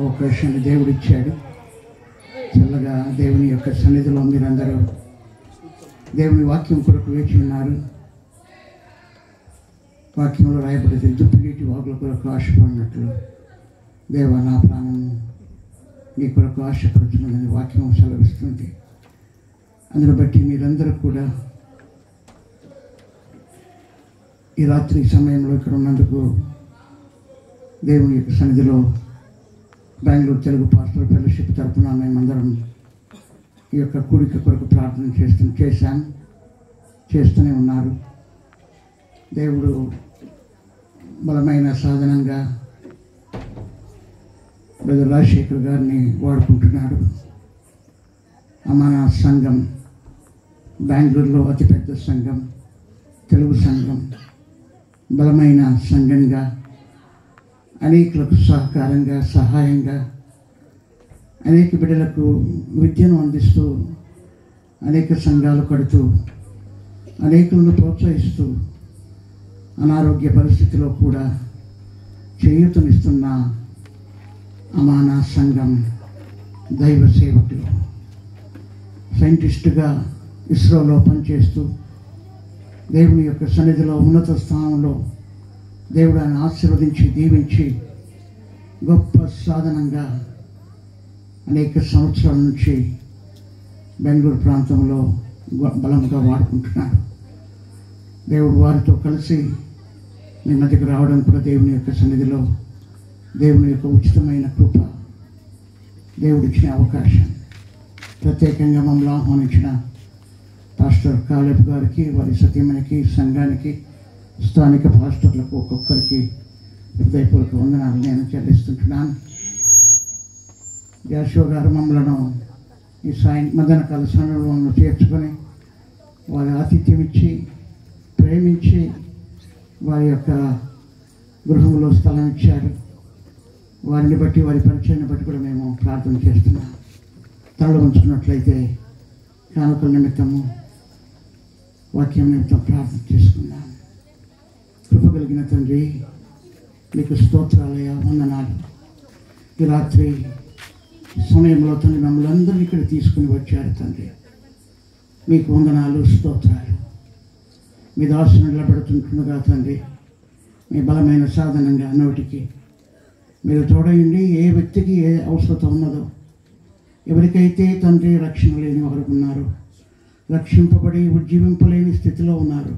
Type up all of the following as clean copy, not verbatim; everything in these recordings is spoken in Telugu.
అవకాశాన్ని దేవుడిచ్చాడు. చల్లగా దేవుని యొక్క సన్నిధిలో మీరందరూ దేవుని వాక్యం కొరకు వేచి ఉన్నారు. వాక్యంలో రాయబడితే దుప్పిగేటి వాగుల కొరకు ఆశపడినట్లు దేవ నా ప్రాణము నీ కొరకు ఆశపడుతున్నదని వాక్యం సెలవిస్తుంది. అందును బట్టి మీరందరూ కూడా ఈ రాత్రి సమయంలో ఇక్కడ ఉన్నందుకు దేవుని యొక్క సన్నిధిలో బెంగళూరు తెలుగు పాస్టర్ ఫెలోషిప్ తరఫున మేమందరం ఈ యొక్క కూడిక కొరకు ప్రార్థన చేస్తూనే ఉన్నారు. దేవుడు బలమైన సాధనంగా బ్రదర్ రాజశేఖర్ గారిని వాడుకుంటున్నాడు. మన సంఘం బెంగళూరులో అతిపెద్ద సంఘం, తెలుగు సంఘం, బలమైన సంఘంగా అనేకులకు సహకారంగా సహాయంగా అనేక బిడ్డలకు విద్యను అందిస్తూ అనేక సంఘాలు కడుతూ అనేకులను ప్రోత్సహిస్తూ అనారోగ్య పరిస్థితిలో కూడా చేయూతనిస్తున్న అమానా సంఘం దైవ సేవకులు. సైంటిస్టుగా ఇస్రోలో పనిచేస్తూ దేవుని యొక్క సన్నిధిలో ఉన్నత స్థానంలో దేవుడు ఆయన ఆశీర్వదించి దీవించి గొప్ప సాధనంగా అనేక సంవత్సరాల నుంచి బెంగళూరు ప్రాంతంలో బలంగా వాడుకుంటున్నాడు. దేవుడు వారితో కలిసి మీ మధ్యకు రావడం కూడా దేవుని యొక్క సన్నిధిలో దేవుని యొక్క ఉచితమైన కృప, దేవుడిచ్చిన అవకాశం. ప్రత్యేకంగా మమ్మల్ని ఆహ్వానించిన పాస్టర్ కాలేబ్ గారికి, వారి సతీమణికి, సంఘానికి, స్థానిక పాస్టర్లకు ఒక్కొక్కరికి హృదయపూర్వక వందనాలు నేను చెల్లిస్తుంటున్నాను. జాషువా గారు మమ్మలను ఈ మధ్యాహ్నకాల సమయంలో చేర్చుకొని వారి ఆతిథ్యం ఇచ్చి ప్రేమించి వారి యొక్క గృహంలో స్థలం ఇచ్చారు. వారిని బట్టి వారి పరిచయాన్ని బట్టి కూడా మేము ప్రార్థన చేస్తున్నాం. తలలో ఉంచుకున్నట్లయితే కానుకల నిమిత్తము వాక్యం నిమిత్తం ప్రార్థన చేసుకున్నాం. కృప కలిగిన తండ్రి, మీకు స్తోత్రాలయ వందనాలు. ఈ రాత్రి సమయంలో తండ్రి మమ్మల్ని అందరినీ ఇక్కడ తీసుకుని వచ్చారు తండ్రి. మీకు వందనాలు, స్తోత్రాలు. మీ దాసుని నిలబడుతుంటుండగా తండ్రి మీ బలమైన సాధనంగా నోటికి మీరు తోడయండి. ఏ వ్యక్తికి ఏ అవసరం ఉన్నదో, ఎవరికైతే తండ్రి రక్షణ లేని వారు ఉన్నారు, రక్షింపబడి ఉజ్జీవింపలేని స్థితిలో ఉన్నారు,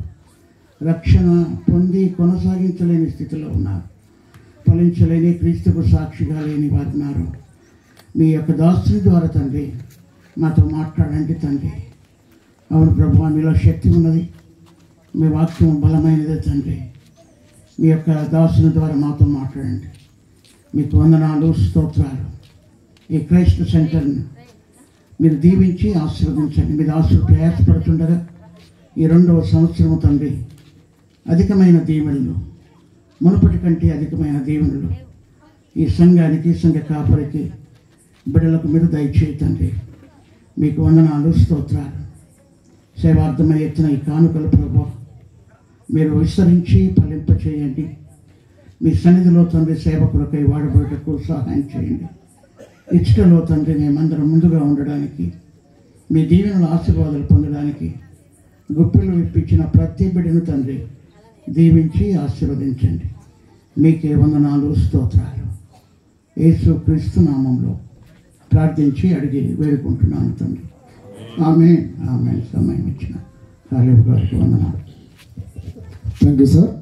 రక్షణ పొంది కొనసాగించలేని స్థితిలో ఉన్నారు, ఫలించలేని క్రీస్తుకు సాక్షిగా లేని వారు ఉన్నారు. మీ యొక్క దాసుని ద్వారా తండ్రి మాతో మాట్లాడండి తండ్రి. అవును ప్రభు, మీలో శక్తి ఉన్నది, మీ వాక్యం బలమైనదే తండ్రి. మీ యొక్క దాసుని ద్వారా మాతో మాట్లాడండి. మీకు వందనాలు, స్తోత్రాలు. ఈ క్రైస్ట్ సెంటర్ని మీరు దీవించి ఆశీర్వదించండి. మీ దాసులు ప్రయాసపడుతుండగా ఈ 2వ సంవత్సరము తండ్రి అధికమైన దీవెనలు, మునుపటి కంటే అధికమైన దీవెనలు ఈ సంఘానికి, సంఘ కాపరికి, బిడ్డలకు మీరు దయచేయండి. మీకు వందనాలు, స్తోత్రాలు. సేవార్థమై ఎత్తిన ఈ కానుకల ప్రభు మీరు విస్తరించి ఫలింపచేయండి. మీ సన్నిధిలో తండ్రి సేవకులకై వాడబడటకు సహాయం చేయండి. ఇచ్చటలో తండ్రి మేమందరం ముందుగా ఉండడానికి, మీ దీవెనల ఆశీర్వాదాలు పొందడానికి గుప్పిలు విప్పించిన ప్రతి బిడ్డను తండ్రి దీవించి ఆశీర్వదించండి. మీకే వందనాలు, స్తోత్రాలు. యేసు క్రీస్తు నామంలో ప్రార్థించి అడిగి వేడుకుంటున్నాను తండ్రి. ఆమేన్, ఆమేన్. సమయం ఇచ్చిన కాలేబ్ గారికి వందనాలు. Thank you sir.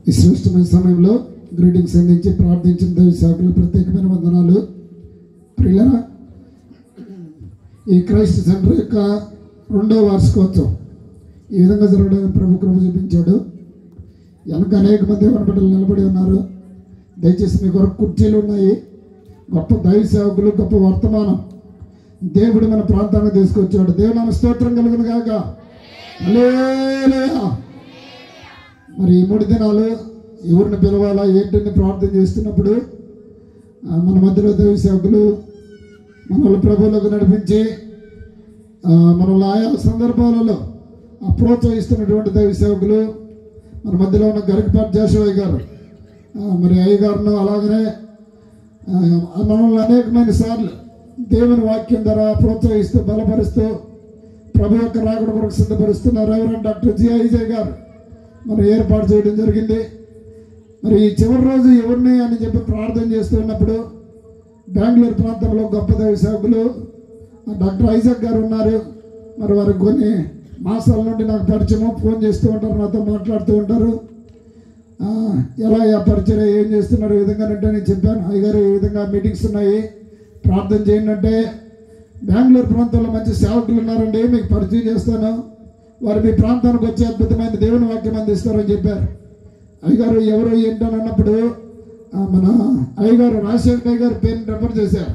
ఈ శ్రేష్టమైన సమయంలో గ్రీటింగ్స్ అందించి ప్రార్థించిన దైవ సేవకులు ప్రత్యేకమైన వందనాలు. ప్రియులారా, ఈ క్రైస్ట్ సెంటర్ యొక్క 2వ వార్షికోత్సవం ఈ విధంగా జరగడానికి ప్రభు కృప చూపించాడు. వెనక అనేక మంది యవ్వన బిడ్డలు నిలబడి ఉన్నారు. దయచేసి మీ కొరకు కుర్చీలు ఉన్నాయి. గొప్ప దైవ సేవకులు, గొప్ప వర్తమానం దేవుడు మన ప్రాంతానికి తీసుకొచ్చాడు. దేవుని స్తోత్రం కలుగును గాక. హల్లెలూయా. మరి ఈ 3 దినాలు ఎవరిని పిలవాలా ఏంటని ప్రార్థన చేస్తున్నప్పుడు మన మధ్యలో దైవ సేవకులు మనల్ని ప్రభువులకు నడిపించి మనల్ని ఆయా సందర్భాలలో ప్రోత్సహిస్తున్నటువంటి దైవ సేవకులు మన మధ్యలో ఉన్న గరికపాటి జాషువా గారు, మరి అయ్య గారును, అలాగనే మనల్ని అనేకమైన సార్లు దేవుని వాక్యం ద్వారా ప్రోత్సహిస్తూ బలపరుస్తూ ప్రభు యొక్క రాకడ కొరకు సిద్ధపరుస్తున్న రెవరెండ్ డాక్టర్ జిఐజే గారు మనం ఏర్పాటు చేయడం జరిగింది. మరి ఈ చివరి రోజు ఎవరిని అని చెప్పి ప్రార్థన చేస్తున్నప్పుడు బెంగళూరు ప్రాంతంలో గొప్ప దైవ సేవకులు డాక్టర్ ఐజాక్ గారు ఉన్నారు. మరి వారికి కొన్ని మాసాల నుండి నాకు పరిచయం, ఫోన్ చేస్తూ ఉంటారు, నాతో మాట్లాడుతూ ఉంటారు. ఎలా పరిచయం ఏం చేస్తున్నారు ఈ విధంగా అంటే నేను చెప్పాను, అయ్యగారు ఈ విధంగా మీటింగ్స్ ఉన్నాయి, ప్రార్థన చేయండి అంటే బెంగళూరు ప్రాంతంలో మంచి సేవకులు ఉన్నారండి, మీకు పరిచయం చేస్తాను, వారు మీ ప్రాంతానికి వచ్చి అద్భుతమైన దేవుని వాక్యం అందిస్తారని చెప్పారు. అయ్యగారు ఎవరు ఏంటని అన్నప్పుడు మన అయ్యగారు రాజశేఖర్ అయ్యగారు పేరుని రెఫర్ చేశారు.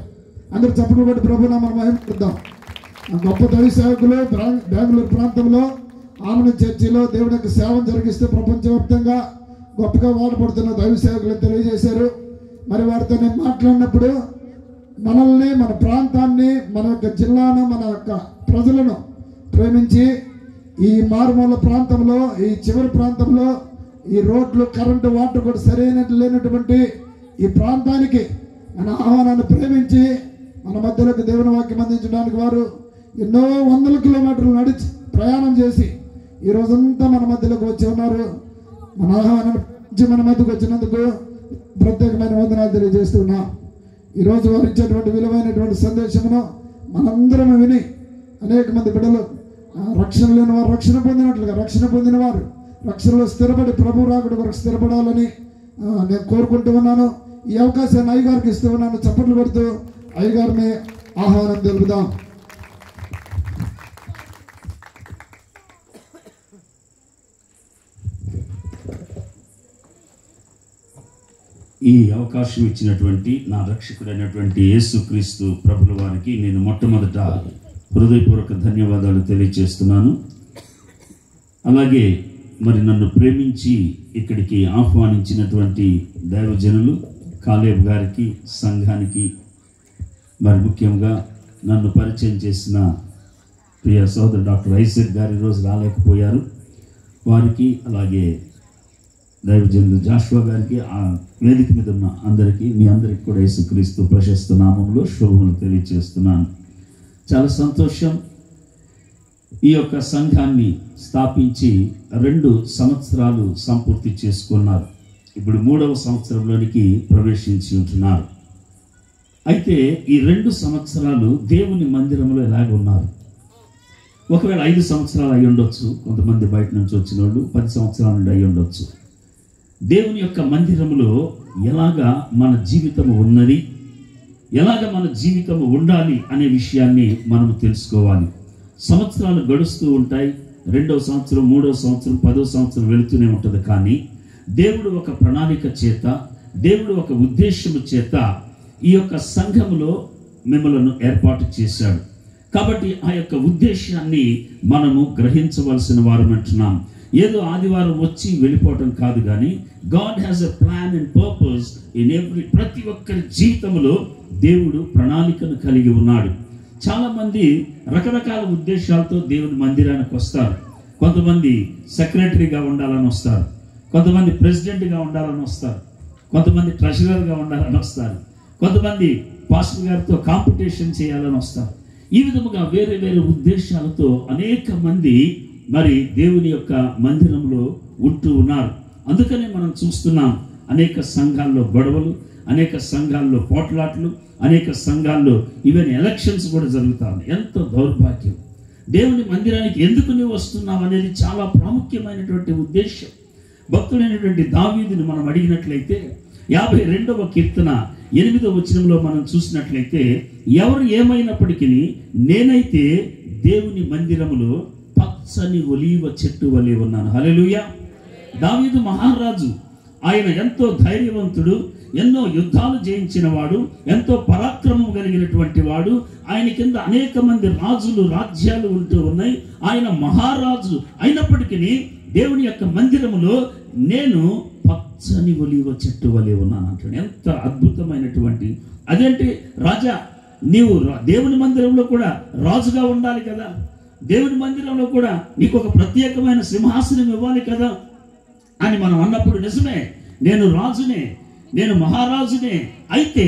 అందరూ చప్పట్లు కొట్టి ప్రభునామం మహిమపడదాం. గొప్ప దైవ సేవకులు బెంగళూరు ప్రాంతంలో ఆమెను చర్చిలో దేవుడి యొక్క సేవను జరిగిస్తూ ప్రపంచవ్యాప్తంగా గొప్పగా వాడబడుతున్న దైవ సేవకులు తెలియజేశారు. మరి వారితో నేను మాట్లాడినప్పుడు మనల్ని, మన ప్రాంతాన్ని, మన యొక్క జిల్లాను, మన యొక్క ప్రజలను ప్రేమించి ఈ మారుమూల ప్రాంతంలో, ఈ చివరి ప్రాంతంలో, ఈ రోడ్లు, కరెంటు, వాటర్ కూడా సరైనట్టు లేనటువంటి ఈ ప్రాంతానికి మన ఆహ్వానాన్ని ప్రేమించి మన మధ్యలోకి దేవుని వాక్యం అందించడానికి వారు ఎన్నో వందల కిలోమీటర్లు నడిచి ప్రయాణం చేసి ఈ రోజంతా మన మధ్యలోకి వచ్చి ఉన్నారు. మన ఆహ్వానాన్ని మన మధ్యకు వచ్చినందుకు ప్రత్యేకమైన వందనాలు తెలియజేస్తున్నా. ఈరోజు వారు ఇచ్చేటువంటి విలువైనటువంటి సందేశమును మనందరం విని అనేక మంది బిడ్డలు రక్షణ లేని వారు రక్షణ పొందినట్లుగా, రక్షణ పొందిన వారు రక్షణలో స్థిరపడి ప్రభు రాకడ వరకు స్థిరపడాలని నేను కోరుకుంటూ ఉన్నాను. ఈ అవకాశాన్ని అయ్యగారికి ఇస్తూ ఉన్నాను. చప్పట్లు కొడుతూ అయ్యగారిని ఆహ్వానం తెలుపుదాం. ఈ అవకాశం ఇచ్చినటువంటి నా రక్షకుడైనటువంటి యేసుక్రీస్తు ప్రభుల వారికి నేను మొట్టమొదట హృదయపూర్వక ధన్యవాదాలు తెలియజేస్తున్నాను. అలాగే మరి నన్ను ప్రేమించి ఇక్కడికి ఆహ్వానించినటువంటి దైవజనులు కాలేబ్ గారికి, సంఘానికి, మరి ముఖ్యంగా నన్ను పరిచయం చేసిన ప్రియ సోదరు డాక్టర్ ఐజాక్ గారు ఈరోజు రాలేకపోయారు, వారికి, అలాగే దైవజనులు జాషువా గారికి, ఆ వేదిక మీద ఉన్న అందరికీ, మీ అందరికీ కూడా యేసుక్రీస్తు ప్రశస్త నామంలో శుభములు తెలియజేస్తున్నాను. చాలా సంతోషం. ఈ యొక్క సంఘాన్ని స్థాపించి 2 సంవత్సరాలు సంపూర్తి చేసుకున్నారు. ఇప్పుడు 3వ సంవత్సరంలోనికి ప్రవేశించి ఉంటున్నారు. అయితే ఈ 2 సంవత్సరాలు దేవుని మందిరంలో ఎలాగ ఉన్నారు? ఒకవేళ 5 సంవత్సరాలు అయి ఉండొచ్చు, కొంతమంది బయట నుంచి వచ్చిన వాళ్ళు 10 సంవత్సరాల నుండి అయి ఉండొచ్చు. దేవుని యొక్క మందిరంలో ఎలాగా మన జీవితము ఉన్నది, ఎలాగ మన జీవితము ఉండాలి అనే విషయాన్ని మనం తెలుసుకోవాలి. సంవత్సరాలు గడుస్తూ ఉంటాయి. 2వ సంవత్సరం, 3వ సంవత్సరం, 10వ సంవత్సరం వెళుతూనే ఉంటుంది. కానీ దేవుడు ఒక ప్రణాళిక చేత, దేవుడు ఒక ఉద్దేశము చేత ఈ యొక్క సంఘములో మిమ్మలను ఏర్పాటు చేశాడు. కాబట్టి ఆ యొక్క ఉద్దేశాన్ని మనము గ్రహించవలసిన వారు అంటున్నాం. ఏదో ఆదివారం వచ్చి వెళ్ళిపోవటం కాదు, కానీ God has a plan and purpose in ప్రతి ఒక్కరి జీవితంలో దేవుడు ప్రణాళికను కలిగి ఉన్నాడు. చాలా మంది రకరకాల ఉద్దేశాలతో దేవుని మందిరానికి వస్తారు. కొంతమంది సెక్రటరీగా ఉండాలని వస్తారు, కొంతమంది ప్రెసిడెంట్గా ఉండాలని వస్తారు, కొంతమంది ట్రెజరర్గా ఉండాలని వస్తారు, కొంతమంది పాస్టర్ గారితో కాంపిటీషన్ చేయాలని వస్తారు. ఈ విధముగా వేరే వేరే ఉద్దేశాలతో అనేక మంది మరి దేవుని యొక్క మందిరంలో ఉంటూ ఉన్నారు. అందుకనే మనం చూస్తున్నాం అనేక సంఘాల్లో గొడవలు, అనేక సంఘాల్లో పోట్లాట్లు, అనేక సంఘాల్లో ఈవెన్ ఎలక్షన్స్ కూడా జరుగుతాయి. ఎంతో దౌర్భాగ్యం. దేవుని మందిరానికి ఎందుకు నీవు వస్తున్నావు అనేది చాలా ప్రాముఖ్యమైనటువంటి ఉద్దేశం. భక్తుడైనటువంటి దావీదుని మనం అడిగినట్లయితే 52వ కీర్తన 8వ వచనంలో మనం చూసినట్లయితే, ఎవరు ఏమైనప్పటికీ నేనైతే దేవుని మందిరములో పచ్చని ఒలీవ చెట్టు వలె ఉన్నాను. హల్లెలూయా. దావీదు మహారాజు, ఆయన ఎంతో ధైర్యవంతుడు, ఎన్నో యుద్ధాలు జయించిన వాడు, ఎంతో పరాక్రమం కలిగినటువంటి వాడు. ఆయన కింద అనేక మంది రాజులు, రాజ్యాలు ఉంటూ ఉన్నాయి. ఆయన మహారాజు అయినప్పటికీ దేవుని యొక్క మందిరములో నేను పచ్చని ఒలీవ చెట్టు వలె ఉన్నాను అంటాడు. ఎంత అద్భుతమైనటువంటి అదేంటి రాజా, నీవు దేవుని మందిరంలో కూడా రాజుగా ఉండాలి కదా, దేవుని మందిరంలో కూడా నీకు ఒక ప్రత్యేకమైన సింహాసనం ఇవ్వాలి కదా అని మనం అన్నప్పుడు, నిజమే, నేను రాజునే, నేను మహారాజునే, అయితే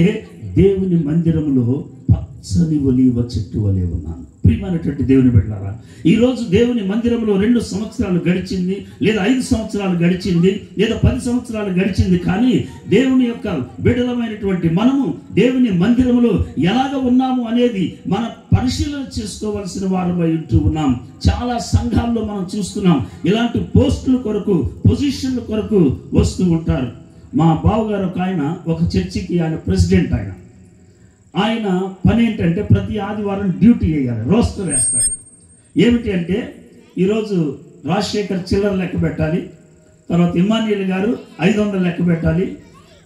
దేవుని మందిరంలో పచ్చని ఒలీవ చెట్టు వలె ఉన్నాను. ప్రియమైనటువంటి దేవుని బిడ్డలారా, ఈరోజు దేవుని మందిరంలో 2 సంవత్సరాలు గడిచింది, లేదా 5 సంవత్సరాలు గడిచింది, లేదా 10 సంవత్సరాలు గడిచింది. కానీ దేవుని యొక్క బిడ్డలమైనటువంటి మనము దేవుని మందిరంలో ఎలాగ ఉన్నాము అనేది మన పరిశీలన చేసుకోవాల్సిన వారమై ఉంటూ ఉన్నాం. చాలా సంఘాల్లో మనం చూస్తున్నాం, ఇలాంటి పోస్టుల కొరకు, పొజిషన్ల కొరకు వస్తూ ఉంటారు. మా బావగారు ఒక ఆయన, ఒక చర్చికి ఆయన ప్రెసిడెంట్. ఆయన పని ఏంటంటే ప్రతి ఆదివారం డ్యూటీ వేయాలి, రోస్టర్ వేస్తాడు. ఏమిటి అంటే ఈరోజు రాజశేఖర్ చిల్లర లెక్క పెట్టాలి, తర్వాత ఇమాన్యుల్ గారు 500 లెక్క పెట్టాలి,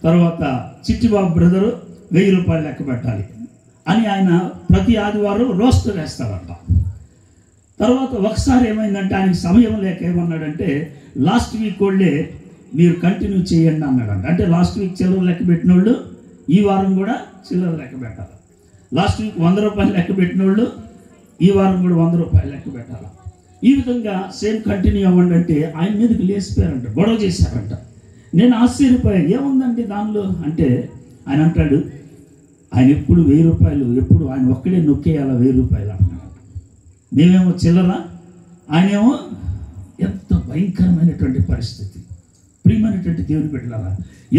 తర్వాత చిట్టిబాబు బ్రదరు 1000 రూపాయలు లెక్క పెట్టాలి అని ఆయన ప్రతి ఆదివారం రోస్టర్ వేస్తాడంట. తర్వాత ఒకసారి ఏమైందంటే ఆయనకి సమయం లేక ఏమన్నాడంటే, లాస్ట్ వీక్ వాళ్ళే మీరు కంటిన్యూ చేయండి అన్నాడంట. అంటే లాస్ట్ వీక్ చిల్లర లెక్క పెట్టిన వాళ్ళు ఈ వారం కూడా చిల్లర లెక్క పెట్టాలి. లాస్ట్ వీక్ 100 రూపాయలు లెక్క పెట్టిన వాళ్ళు ఈ వారం కూడా 100 రూపాయలు లెక్క పెట్టాలి. ఈ విధంగా సేమ్ కంటిన్యూ అవ్వండి అంటే ఆయన మీదకి లేచిపోయారంట, గొడవ చేశారంట. నేను ఆశ్చర్యపోయాను, ఏముందంటే దానిలో అంటే ఆయన అంటాడు, ఆయన ఎప్పుడు 1000 రూపాయలు, ఎప్పుడు ఆయన ఒక్కడే నొక్కేయాల 1000 రూపాయలు అంటున్నాడు. మేమేమో చిల్లర, ఆయనేమో. ఎంత భయంకరమైనటువంటి పరిస్థితి. ప్రియమైనటువంటి దేవుని బిడ్డలారా,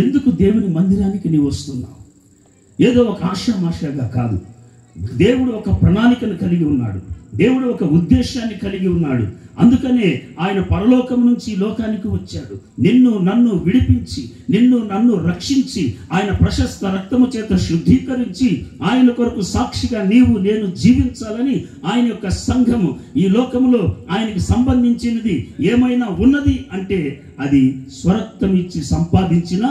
ఎందుకు దేవుని మందిరానికి నీవు వస్తున్నావు? ఏదో ఒక ఆశామాషగా కాదు. దేవుడు ఒక ప్రణాళికను కలిగి ఉన్నాడు, దేవుడు ఒక ఉద్దేశాన్ని కలిగి ఉన్నాడు. అందుకనే ఆయన పరలోకం నుంచి లోకానికి వచ్చాడు. నిన్ను నన్ను విడిపించి, నిన్ను నన్ను రక్షించి, ఆయన ప్రశస్త రక్తము చేత శుద్ధీకరించి, ఆయన కొరకు సాక్షిగా నీవు నేను జీవించాలని ఆయన యొక్క సంఘము, ఈ లోకములో ఆయనకి సంబంధించినది ఏమైనా ఉన్నది అంటే అది స్వరక్తం ఇచ్చి సంపాదించిన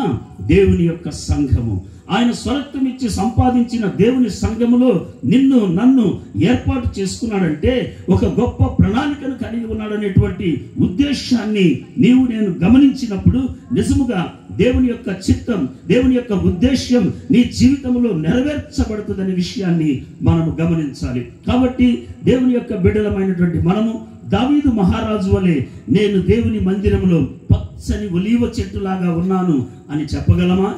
దేవుని యొక్క సంఘము. ఆయన స్వరక్తం ఇచ్చి సంపాదించిన దేవుని సంఘములో నిన్ను నన్ను ఏర్పాటు చేసుకున్నాడంటే ఒక గొప్ప ప్రణాళికను కలిగి ఉన్నాడనేటువంటి ఉద్దేశాన్ని నీవు నేను గమనించినప్పుడు నిజముగా దేవుని యొక్క చిత్తం, దేవుని యొక్క ఉద్దేశ్యం నీ జీవితంలో నెరవేర్చబడుతుందనే విషయాన్ని మనము గమనించాలి. కాబట్టి దేవుని యొక్క బిడ్డలమైనటువంటి మనము దావీదు మహారాజు వలె నేను దేవుని మందిరంలో పచ్చని ఒలీవ చెట్టులాగా ఉన్నాను అని చెప్పగలమా?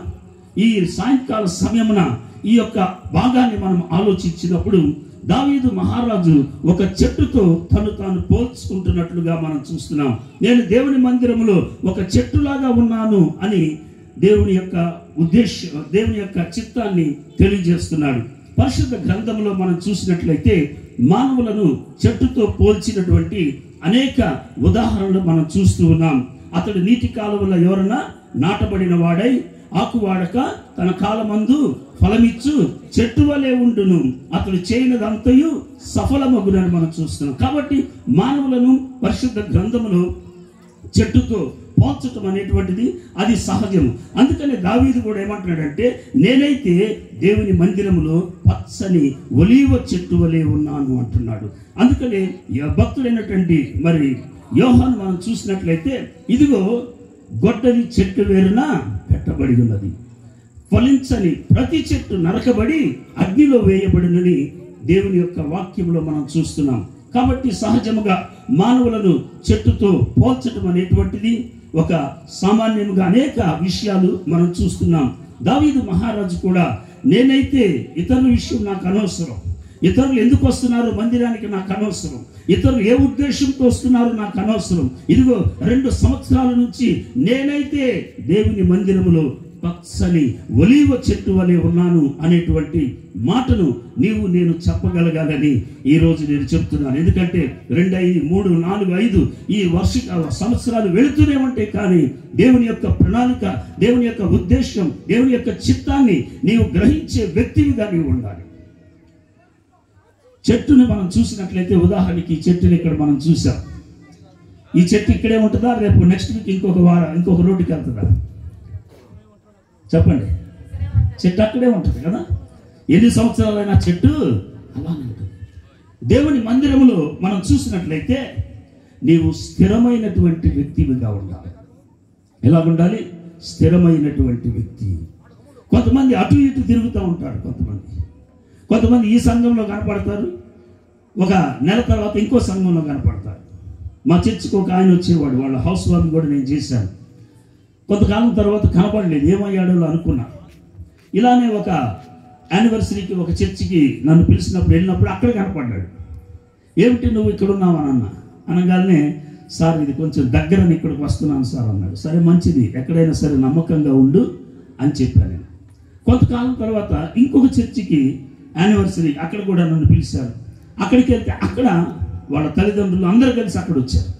ఈ సాయంకాల సమయమున ఈ యొక్క భాగాన్ని మనం ఆలోచించినప్పుడు దావీదు మహారాజు ఒక చెట్టుతో తను తాను పోల్చుకుంటున్నట్లుగా మనం చూస్తున్నాం. నేను దేవుని మందిరములో ఒక చెట్టులాగా ఉన్నాను అని దేవుని యొక్క ఉద్దేశం, దేవుని యొక్క చిత్తాన్ని తెలియజేస్తున్నాడు. పరిశుద్ధ గ్రంథంలో మనం చూసినట్లయితే మానవులను చెట్టుతో పోల్చినటువంటి అనేక ఉదాహరణలు మనం చూస్తూ ఉన్నాం. అతడు నీటి కాలువలో ఎవరన్నా నాటబడిన వాడై ఆకువాడక తన కాలమందు ఫలమిచ్చు చెట్టు వలె ఉండును, అతడు చేయనదంతయు సఫలమగునని మనం చూస్తున్నాం. కాబట్టి మానవులను పరిశుద్ధ గ్రంథములో చెట్టుతో పోల్చటం అనేటువంటిది అది సహజము. అందుకనే దావీదు కూడా ఏమంటున్నాడంటే, నేనైతే దేవుని మందిరములో పచ్చని ఒలీవ చెట్టు వలె ఉన్నాను అంటున్నాడు. అందుకనే భక్తుడైనటువంటి మరి యోహాను మనం చూసినట్లయితే, ఇదిగో గొడ్డలి చెట్టు వేరున పెట్టబడి ఉన్నది, ఫలించని ప్రతి చెట్టు నరకబడి అగ్నిలో వేయబడినని దేవుని యొక్క వాక్యంలో మనం చూస్తున్నాం. కాబట్టి సహజముగా మానవులను చెట్టుతో పోల్చడం అనేటువంటిది ఒక సామాన్యంగా అనేక విషయాలు మనం చూస్తున్నాం. దావీదు మహారాజు కూడా నేనైతే ఇతరుల విషయం నాకు అనవసరం, ఇతరులు ఎందుకు వస్తున్నారు మందిరానికి నాకు అనవసరం, ఇతరులు ఏ ఉద్దేశంతో వస్తున్నారు నాకు అనవసరం, ఇదిగో 2 సంవత్సరాల నుంచి నేనైతే దేవుని మందిరములో పచ్చని ఒలీవ చెట్టు వలె ఉన్నాను అనేటువంటి మాటను నీవు నేను చెప్పగలగాలని ఈరోజు నేను చెప్తున్నాను. ఎందుకంటే 2, 5, 3, 4, 5 ఈ సంవత్సరాలు వెళుతూనే ఉంటాయి. కానీ దేవుని యొక్క ప్రణాళిక, దేవుని యొక్క ఉద్దేశం, దేవుని యొక్క చిత్తాన్ని నీవు గ్రహించే వ్యక్తివిగా నీవు ఉండాలి. చెట్టుని మనం చూసినట్లయితే, ఉదాహరణకి ఈ చెట్టుని ఇక్కడ మనం చూసాం. ఈ చెట్టు ఇక్కడే ఉంటుందా, రేపు నెక్స్ట్ వీక్ ఇంకొక రోడ్డుకి వెళ్తుందా? చెప్పండి. చెట్టు అక్కడే ఉంటుంది కదా. ఎన్ని సంవత్సరాలైనా చెట్టు అలానే ఉంటుంది. దేవుని మందిరములో మనం చూసినట్లయితే నీవు స్థిరమైనటువంటి వ్యక్తివిగా ఉండాలి. ఎలా ఉండాలి? స్థిరమైనటువంటి వ్యక్తి. కొంతమంది అటు ఇటు తిరుగుతూ ఉంటారు, కొంతమంది ఈ సంఘంలో కనపడతారు, ఒక నెల తర్వాత ఇంకో సంఘంలో కనపడతారు. మా చర్చికి ఒక ఆయన వచ్చేవాడు, వాళ్ళ హౌస్ వార్మింగ్ కూడా నేను చేశాను. కొంతకాలం తర్వాత కనపడలేదు, ఏమయ్యాడో అనుకున్నా. ఇలానే ఒక యానివర్సరీకి ఒక చర్చికి నన్ను పిలిచినప్పుడు వెళ్ళినప్పుడు అక్కడ కనపడ్డాడు. ఏమిటి నువ్వు ఇక్కడ ఉన్నావు అని అనగానే, సార్ ఇది కొంచెం దగ్గరని ఇక్కడికి వస్తున్నాను సార్ అన్నాడు. సరే మంచిది, ఎక్కడైనా సరే నమ్మకంగా ఉండు అని చెప్పాను నేను. కొంతకాలం తర్వాత ఇంకొక చర్చికి యానివర్సరీ, అక్కడ కూడా నన్ను పిలిచారు. అక్కడికి వెళ్తే అక్కడ వాళ్ళ తల్లిదండ్రులు అందరూ కలిసి అక్కడ వచ్చారు.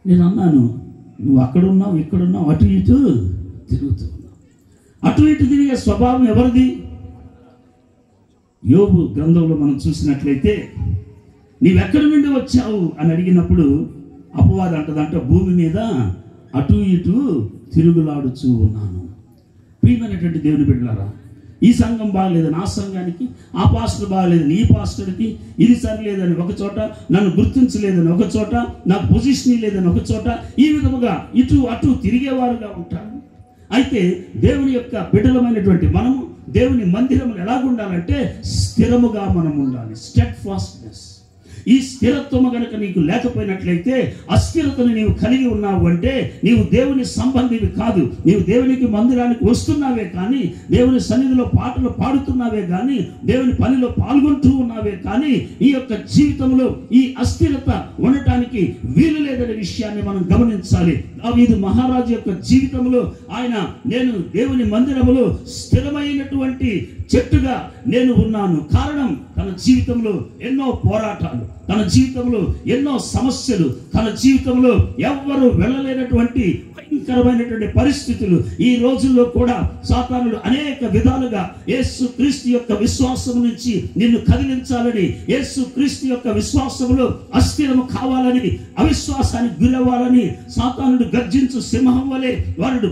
నేను అన్నాను, నువ్వు అక్కడున్నావు ఇక్కడున్నావు అటు ఇటు తిరుగుతూ ఉన్నావు. అటు ఇటు తిరిగే స్వభావం ఎవరిది? యోబు గ్రంథంలో మనం చూసినట్లయితే, నీవెక్కడి నుండి వచ్చావు అని అడిగినప్పుడు అపవాది అంటదంట, భూమి మీద అటు ఇటు తిరుగులాడుచూ ఉన్నాను. ప్రియమైనటువంటి దేవుని బిడ్డలారా, ఈ సంఘం బాగలేదని ఆ సంఘానికి, ఆ పాస్టర్ బాగలేదని ఈ పాస్టర్కి, ఇది సరిలేదని ఒక చోట, నన్ను గుర్తించలేదని ఒక చోట, నాకు పొజిషన్ లేదని ఒక చోట, ఈ విధముగా ఇటు అటు తిరిగేవారుగా ఉంటారు. అయితే దేవుని యొక్క బిడ్డలమైనటువంటి మనము దేవుని మందిరం ఎలాగుండాలంటే స్థిరముగా మనం ఉండాలి. స్టెడ్ ఫాస్ట్నెస్. ఈ స్థిరత్వము కనుక నీకు లేకపోయినట్లయితే, అస్థిరతను నీవు కలిగి ఉన్నావు అంటే నీవు దేవుని సంబంధివి కాదు. నీవు దేవునికి మందిరానికి వస్తున్నావే కానీ, దేవుని సన్నిధిలో పాటలు పాడుతున్నావే కానీ, దేవుని పనిలో పాల్గొంటూ ఉన్నావే కానీ, ఈ యొక్క జీవితంలో ఈ అస్థిరత ఉండటానికి వీలు లేదనే విషయాన్ని మనం గమనించాలి. దావీదు మహారాజు యొక్క జీవితంలో నేను దేవుని మందిరములో స్థిరమైనటువంటి చెట్టుగా నేను ఉన్నాను. కారణం, తన జీవితంలో ఎన్నో పోరాటాలు, తన జీవితంలో ఎన్నో సమస్యలు, తన జీవితంలో ఎవ్వరూ వెళ్ళలేనటువంటి భయంకరమైనటువంటి పరిస్థితులు. ఈ రోజుల్లో కూడా సాతానుడు అనేక విధాలుగా యేసు క్రీస్తు యొక్క విశ్వాసం నుంచి నిన్ను కదిలించాలని, యేసు క్రీస్తు యొక్క విశ్వాసంలో అస్థిరము కావాలని, అవిశ్వాసానికి గురవ్వాలని సాతానుడు గర్జించు సింహం వలె వాడు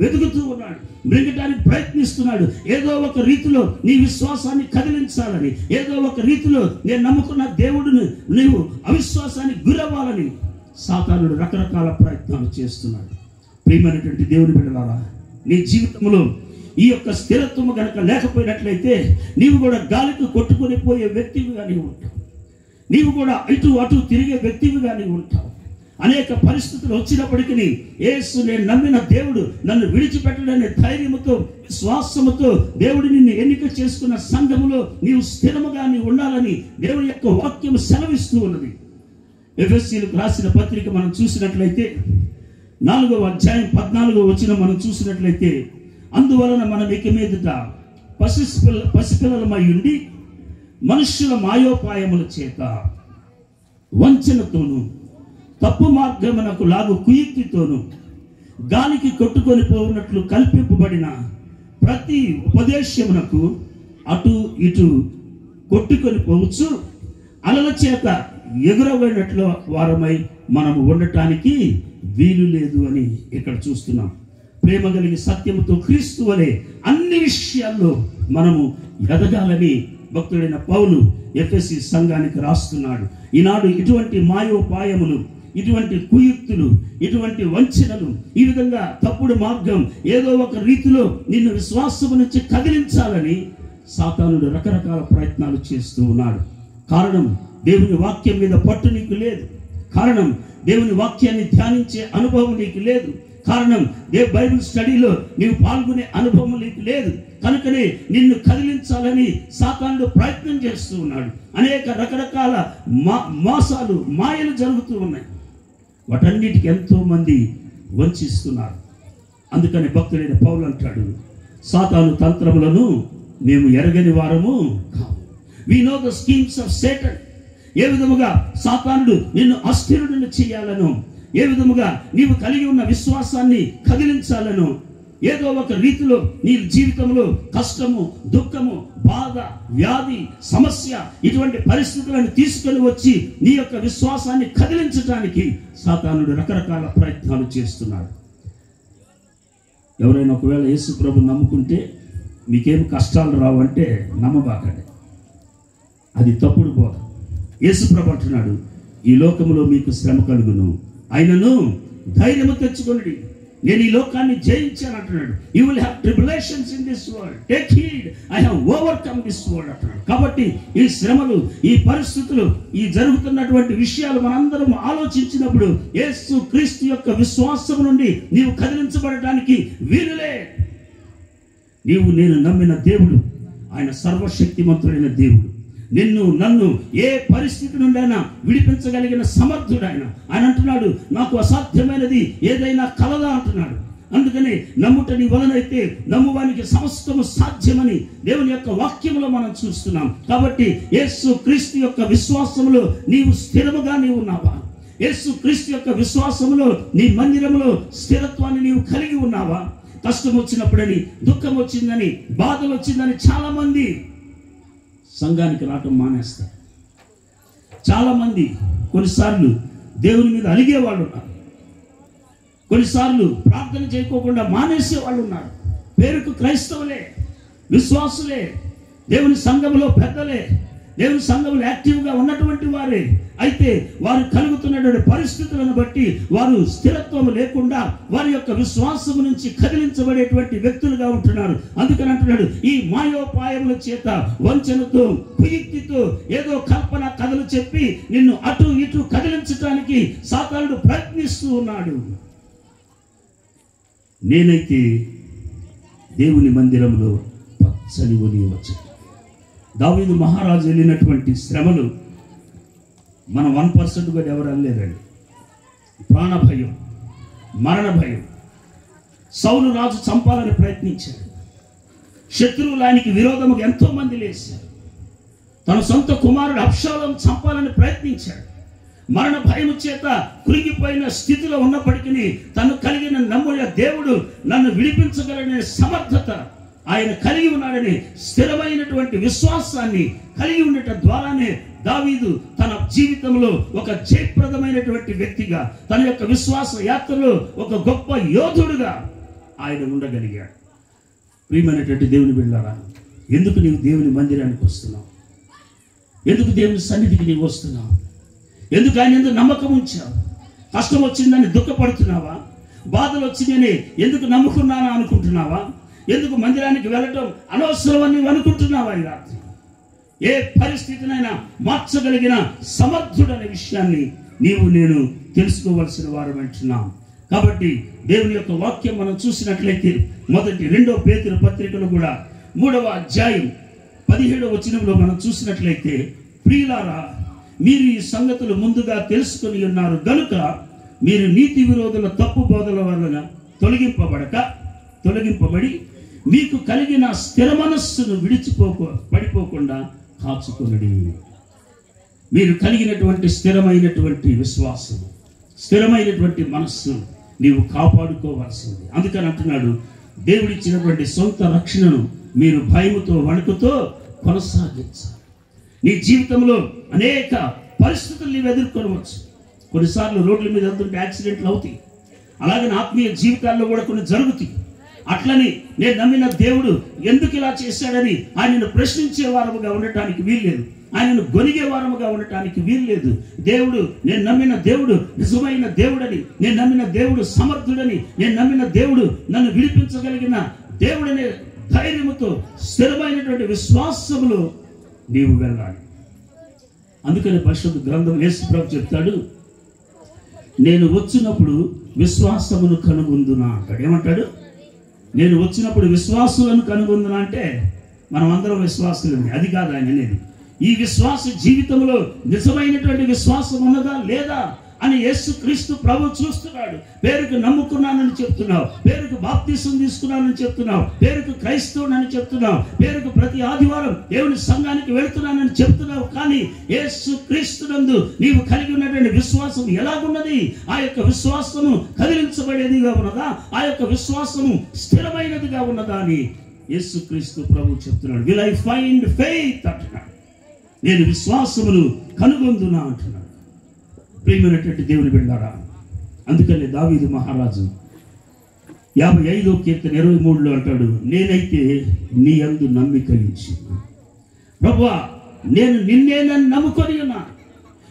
వెతుకుతూ ఉన్నాడు, మృంగటానికి ప్రయత్నిస్తున్నాడు. ఏదో ఒక రీతిలో నీ విశ్వాసాన్ని కదిలించాలని, ఏదో ఒక రీతిలో నేను నమ్ముకున్న దేవుడిని నీవు అవిశ్వాసానికి గురవ్వాలని సాతానుడు రకరకాల ప్రయత్నాలు చేస్తున్నాడు. ప్రియమైనటువంటి దేవుని బిడ్డలారా, నీ జీవితంలో ఈ యొక్క స్థిరత్వము కనుక లేకపోయినట్లయితే నీవు కూడా గాలికి కొట్టుకొని పోయే వ్యక్తివిగా నీవు ఉంటావు. నీవు కూడా ఇటు అటు తిరిగే వ్యక్తివిగా నీవు ఉంటావు. అనేక పరిస్థితులు వచ్చినప్పటికీ యేసు నేను నమ్మిన దేవుడు నన్ను విడిచిపెట్టడనే ధైర్యముతో, విశ్వాసముతో దేవుడు నిన్ను ఎన్నిక చేసుకున్న సంఘములో నీవు స్థిరముగా నీవు ఉండాలని దేవుని యొక్క వాక్యం సెలవిస్తూ ఉన్నది. ఎఫెసీయులకు రాసిన పత్రిక మనం చూసినట్లయితే 4వ అధ్యాయం 14వ వచనం మనం చూసినట్లయితే, అందువలన మనం ఇక మీదట పసిపిల్లలమై ఉండి మనుష్యుల మాయోపాయముల చేత వంచనతోను తప్పు మార్గమునకు లాగు కుయుక్తితోను గాలికి కొట్టుకొని పోవునట్లు కల్పింపబడిన ప్రతి ఉపదేశమునకు అటు ఇటు కొట్టుకొని పోవచ్చు అలల చేత ఎగురబడినట్లు వారమై మనము ఉండటానికి వీలు లేదు అని ఇక్కడ చూస్తున్నాం. ప్రేమ కలిగి సత్యముతో క్రీస్తు వలె అన్ని విషయాల్లో మనము ఎదగాలని భక్తుడైన పౌలు ఎఫెసీ సంఘానికి రాస్తున్నాడు. ఈనాడు ఇటువంటి మాయోపాయములు, ఇటువంటి కుయుక్తులు, ఇటువంటి వంచనలు, ఈ విధంగా తప్పుడు మార్గం ఏదో ఒక రీతిలో నిన్ను విశ్వాసము నుంచి కదిలించాలని సాతానుడు రకరకాల ప్రయత్నాలు చేస్తూ ఉన్నాడు. కారణం, దేవుని వాక్యం మీద పట్టు నీకు లేదు. కారణం, దేవుని వాక్యాన్ని ధ్యానించే అనుభవం నీకు లేదు. కారణం, బైబిల్ స్టడీలో నీవు పాల్గొనే అనుభవం నీకు లేదు. కనుకనే నిన్ను కదిలించాలని సాతానుడు ప్రయత్నం చేస్తూ ఉన్నాడు. అనేక రకరకాల మోసాలు, మాయలు జరుగుతూ ఉన్నాయి. వాటన్నిటికి ఎంతో మంది వంచిస్తున్నారు. అందుకని భక్తుడైన పౌలు అంటాడు, సాతాను తంత్రములను మేము ఎరగని వారము కాము. We know the schemes of Satan. ఏ విధముగా సాతానుడు నిన్ను అస్థిరుడిని చేయాలను, ఏ విధముగా నీవు కలిగి ఉన్న విశ్వాసాన్ని కదిలించాలను, ఏదో ఒక రీతిలో నీ జీవితంలో కష్టము, దుఃఖము, బాధ, వ్యాధి, సమస్య ఇటువంటి పరిస్థితులను తీసుకొని వచ్చి నీ యొక్క విశ్వాసాన్ని కదిలించడానికి సాతానుడు రకరకాల ప్రయత్నాలు చేస్తున్నాడు. ఎవరైనా ఒకవేళ యేసు ప్రభు నమ్ముకుంటే మీకేం కష్టాలు రావంటే నమ్మబాకండి, అది తప్పుడు బోధ. యేసు ప్రభు అంటున్నాడు, ఈ లోకములో మీకు శ్రమ కలుగును, అయినను ధైర్యము తెచ్చుకొనుడి, నేను ఈ లోకాన్ని జయించాను అంటున్నాడు. You will have tribulations in this world, take heed, I have overcome this world అంటున్నాడు. కాబట్టి ఈ శ్రమలు, ఈ పరిస్థితులు, ఈ జరుగుతున్నటువంటి విషయాలు మనందరం ఆలోచించినప్పుడు యేసు క్రీస్తు యొక్క విశ్వాసం నుండి నీవు కదిలించబడటానికి వీలులే. నీవు నేను నమ్మిన దేవుడు ఆయన సర్వశక్తిమంతుడైన దేవుడు. నిన్ను నన్ను ఏ పరిస్థితి నుండైనా విడిపించగలిగిన సమర్థుడు ఆయన. ఆయన అంటున్నాడు, నాకు అసాధ్యమైనది ఏదైనా కలదా అంటున్నాడు. అందుకని నమ్ముట నీ వలనైతే నమ్మువానికి సమస్తము సాధ్యమని దేవుని యొక్క వాక్యములో మనం చూస్తున్నాం. కాబట్టి యేసు క్రీస్తు యొక్క విశ్వాసములో నీవు స్థిరముగా నీవు ఉన్నావా? యేసు క్రీస్తు యొక్క విశ్వాసములో నీ మందిరములో స్థిరత్వాన్ని నీవు కలిగి ఉన్నావా? కష్టం వచ్చినప్పుడని, దుఃఖం వచ్చిందని, బాధలు వచ్చిందని చాలా మంది సంఘానికి రావటం మానేస్తారు. చాలామంది కొన్నిసార్లు దేవుని మీద అలిగే వాళ్ళు ఉన్నారు, కొన్నిసార్లు ప్రార్థన చేయకోకుండా మానేసే వాళ్ళు ఉన్నారు. పేరుకు క్రైస్తవులే, విశ్వాసులే, దేవుని సంఘంలో పెద్దలే, దేవుని సంఘంలో యాక్టివ్గా ఉన్నటువంటి వారే. అయితే వారు కలుగుతున్నటువంటి పరిస్థితులను బట్టి వారు స్థిరత్వం లేకుండా వారి యొక్క విశ్వాసము నుంచి కదిలించబడేటువంటి వ్యక్తులుగా ఉంటున్నారు. అందుకని అంటున్నాడు, ఈ మాయోపాయముల చేత, వంచనతో, కుయుక్తితో, ఏదో కల్పన కథలు చెప్పి నిన్ను అటు ఇటు కదిలించడానికి సాతానుడు ప్రయత్నిస్తూ ఉన్నాడు. నేనైతే దేవుని మందిరంలో పచ్చని ఒలీవ చెట్టు. దావీదు మహారాజు వెళ్ళినటువంటి శ్రమలు మన 1% కూడా ఎవరు అనలేదండి. ప్రాణ భయం, మరణ భయం. సౌలు రాజు చంపాలని ప్రయత్నించాడు. శత్రువులు ఆయనకి విరోధముగా ఎంతో మంది లేచారు. తన సొంత కుమారుడు అబ్షాలోము చంపాలని ప్రయత్నించాడు. మరణ భయం చేత కృంగిపోయిన స్థితిలో ఉన్నప్పటికీ తను కలిగిన నమ్ముల దేవుడు నన్ను విడిపించగలనే సమర్థత ఆయన కలిగి ఉన్నాడని స్థిరమైనటువంటి విశ్వాసాన్ని కలిగి ఉండటం ద్వారానే దావీదు తన జీవితంలో ఒక జయప్రదమైనటువంటి వ్యక్తిగా, తన యొక్క విశ్వాస యాత్రలో ఒక గొప్ప యోధుడుగా ఆయన ఉండగలిగాడు. ప్రియమైనటువంటి దేవుని బిడ్డలారా, ఎందుకు నీవు దేవుని మందిరానికి వస్తున్నావు? ఎందుకు దేవుని సన్నిధికి నీవు వస్తున్నావు? ఎందుకు ఆయన ఎందుకు నమ్మకం ఉంచావు? కష్టం వచ్చిందని దుఃఖపడుతున్నావా? బాధలు వచ్చిందని ఎందుకు నమ్ముకున్నానా అనుకుంటున్నావా? ఎందుకు మందిరానికి వెళ్ళటం అనవసరం అని అనుకుంటున్నావా? ఈ రాత్రి ఏ పరిస్థితినైనా మార్చగలిగిన సమర్థుడనే విషయాన్ని నీవు నేను తెలుసుకోవలసిన వారు అంటున్నాం. కాబట్టి దేవుని యొక్క వాక్యం మనం చూసినట్లయితే మొదటి 2 పేతురు పత్రికలో కూడా 3వ అధ్యాయం 17వ వచనంలో మనం చూసినట్లయితే, ప్రియులారా, మీరు ఈ సంగతులు ముందుగా తెలుసుకొని ఉన్నారు గనుక మీరు నీతి విరోధుల తప్పు బోధల వలన తొలగింపబడి మీకు కలిగిన స్థిర మనస్సును పడిపోకుండా కాచుకొనుడి. మీరు కలిగినటువంటి స్థిరమైనటువంటి విశ్వాసం, స్థిరమైనటువంటి మనస్సు నీవు కాపాడుకోవాల్సింది. అందుకని అంటున్నాడు, దేవుడిచ్చినటువంటి సొంత రక్షణను మీరు భయముతో, వణుకుతో కొనసాగించాలి. నీ జీవితంలో అనేక పరిస్థితులు నీవు ఎదుర్కొనవచ్చు. కొన్నిసార్లు రోడ్ల మీద వెళ్తుంటే యాక్సిడెంట్లు అవుతాయి. అలాగే ఆత్మీయ జీవితాల్లో కూడా కొన్ని జరుగుతాయి. అట్లని నేను నమ్మిన దేవుడు ఎందుకు ఇలా చేశాడని ఆయనను ప్రశ్నించే వారముగా ఉండటానికి వీల్లేదు, ఆయనను గొనిగే వారముగా ఉండటానికి వీల్లేదు. దేవుడు, నేను నమ్మిన దేవుడు నిజమైన దేవుడని, నేను నమ్మిన దేవుడు సమర్థుడని, నేను నమ్మిన దేవుడు నన్ను విడిపించగలిగిన దేవుడనే ధైర్యముతో స్థిరమైనటువంటి విశ్వాసములో నీవు వెళ్ళాలి. అందుకని పరిశుద్ధ గ్రంథం యేసు ప్రభు చెప్తాడు, నేను వచ్చినప్పుడు విశ్వాసమును కనుగొందునా అంటాడు. ఏమంటాడు? నేను వచ్చినప్పుడు విశ్వాసులను కనుగొందునా అంటే మనం అందరం విశ్వాసులని, అది కాదు ఆయన అనేది. ఈ విశ్వాస జీవితంలో నిజమైనటువంటి విశ్వాసం ఉన్నదా లేదా అని యేసుక్రీస్తు ప్రభు చూస్తున్నాడు. పేరుకు నమ్ముకున్నానని చెప్తున్నావు, పేరుకు బాప్తిసం తీసుకున్నానని చెప్తున్నావు, పేరుకు క్రైస్తవునని చెప్తున్నావు, పేరుకు ప్రతి ఆదివారం దేవుని సంఘానికి వెళుతున్నానని చెప్తున్నావు. కానీ యేసుక్రీస్తునందు నీవు కలిగి ఉన్నటువంటి విశ్వాసం ఎలాగున్నది? ఆ యొక్క విశ్వాసము కదిలించబడేదిగా ఉన్నదా? ఆ యొక్క విశ్వాసము స్థిరమైనదిగా ఉన్నదా అని యేసుక్రీస్తు ప్రభు చెప్తున్నాడు. విల్ ఐ ఫైండ్ ఫెయిత్ అంటున్నాడు. నేను విశ్వాసమును కనుగొందునా అంటున్నాడు. ప్రియమైనటువంటి దేవుని బిడ్డలారా, అందుకని దావీదు మహారాజు 55వ కీర్తన 23లో అంటాడు, నేనైతే నీ యందు నమ్మిక ఉంచి, ప్రభువా నేను నిన్నే నన్ను నమ్ముకొని ఉన్నాను,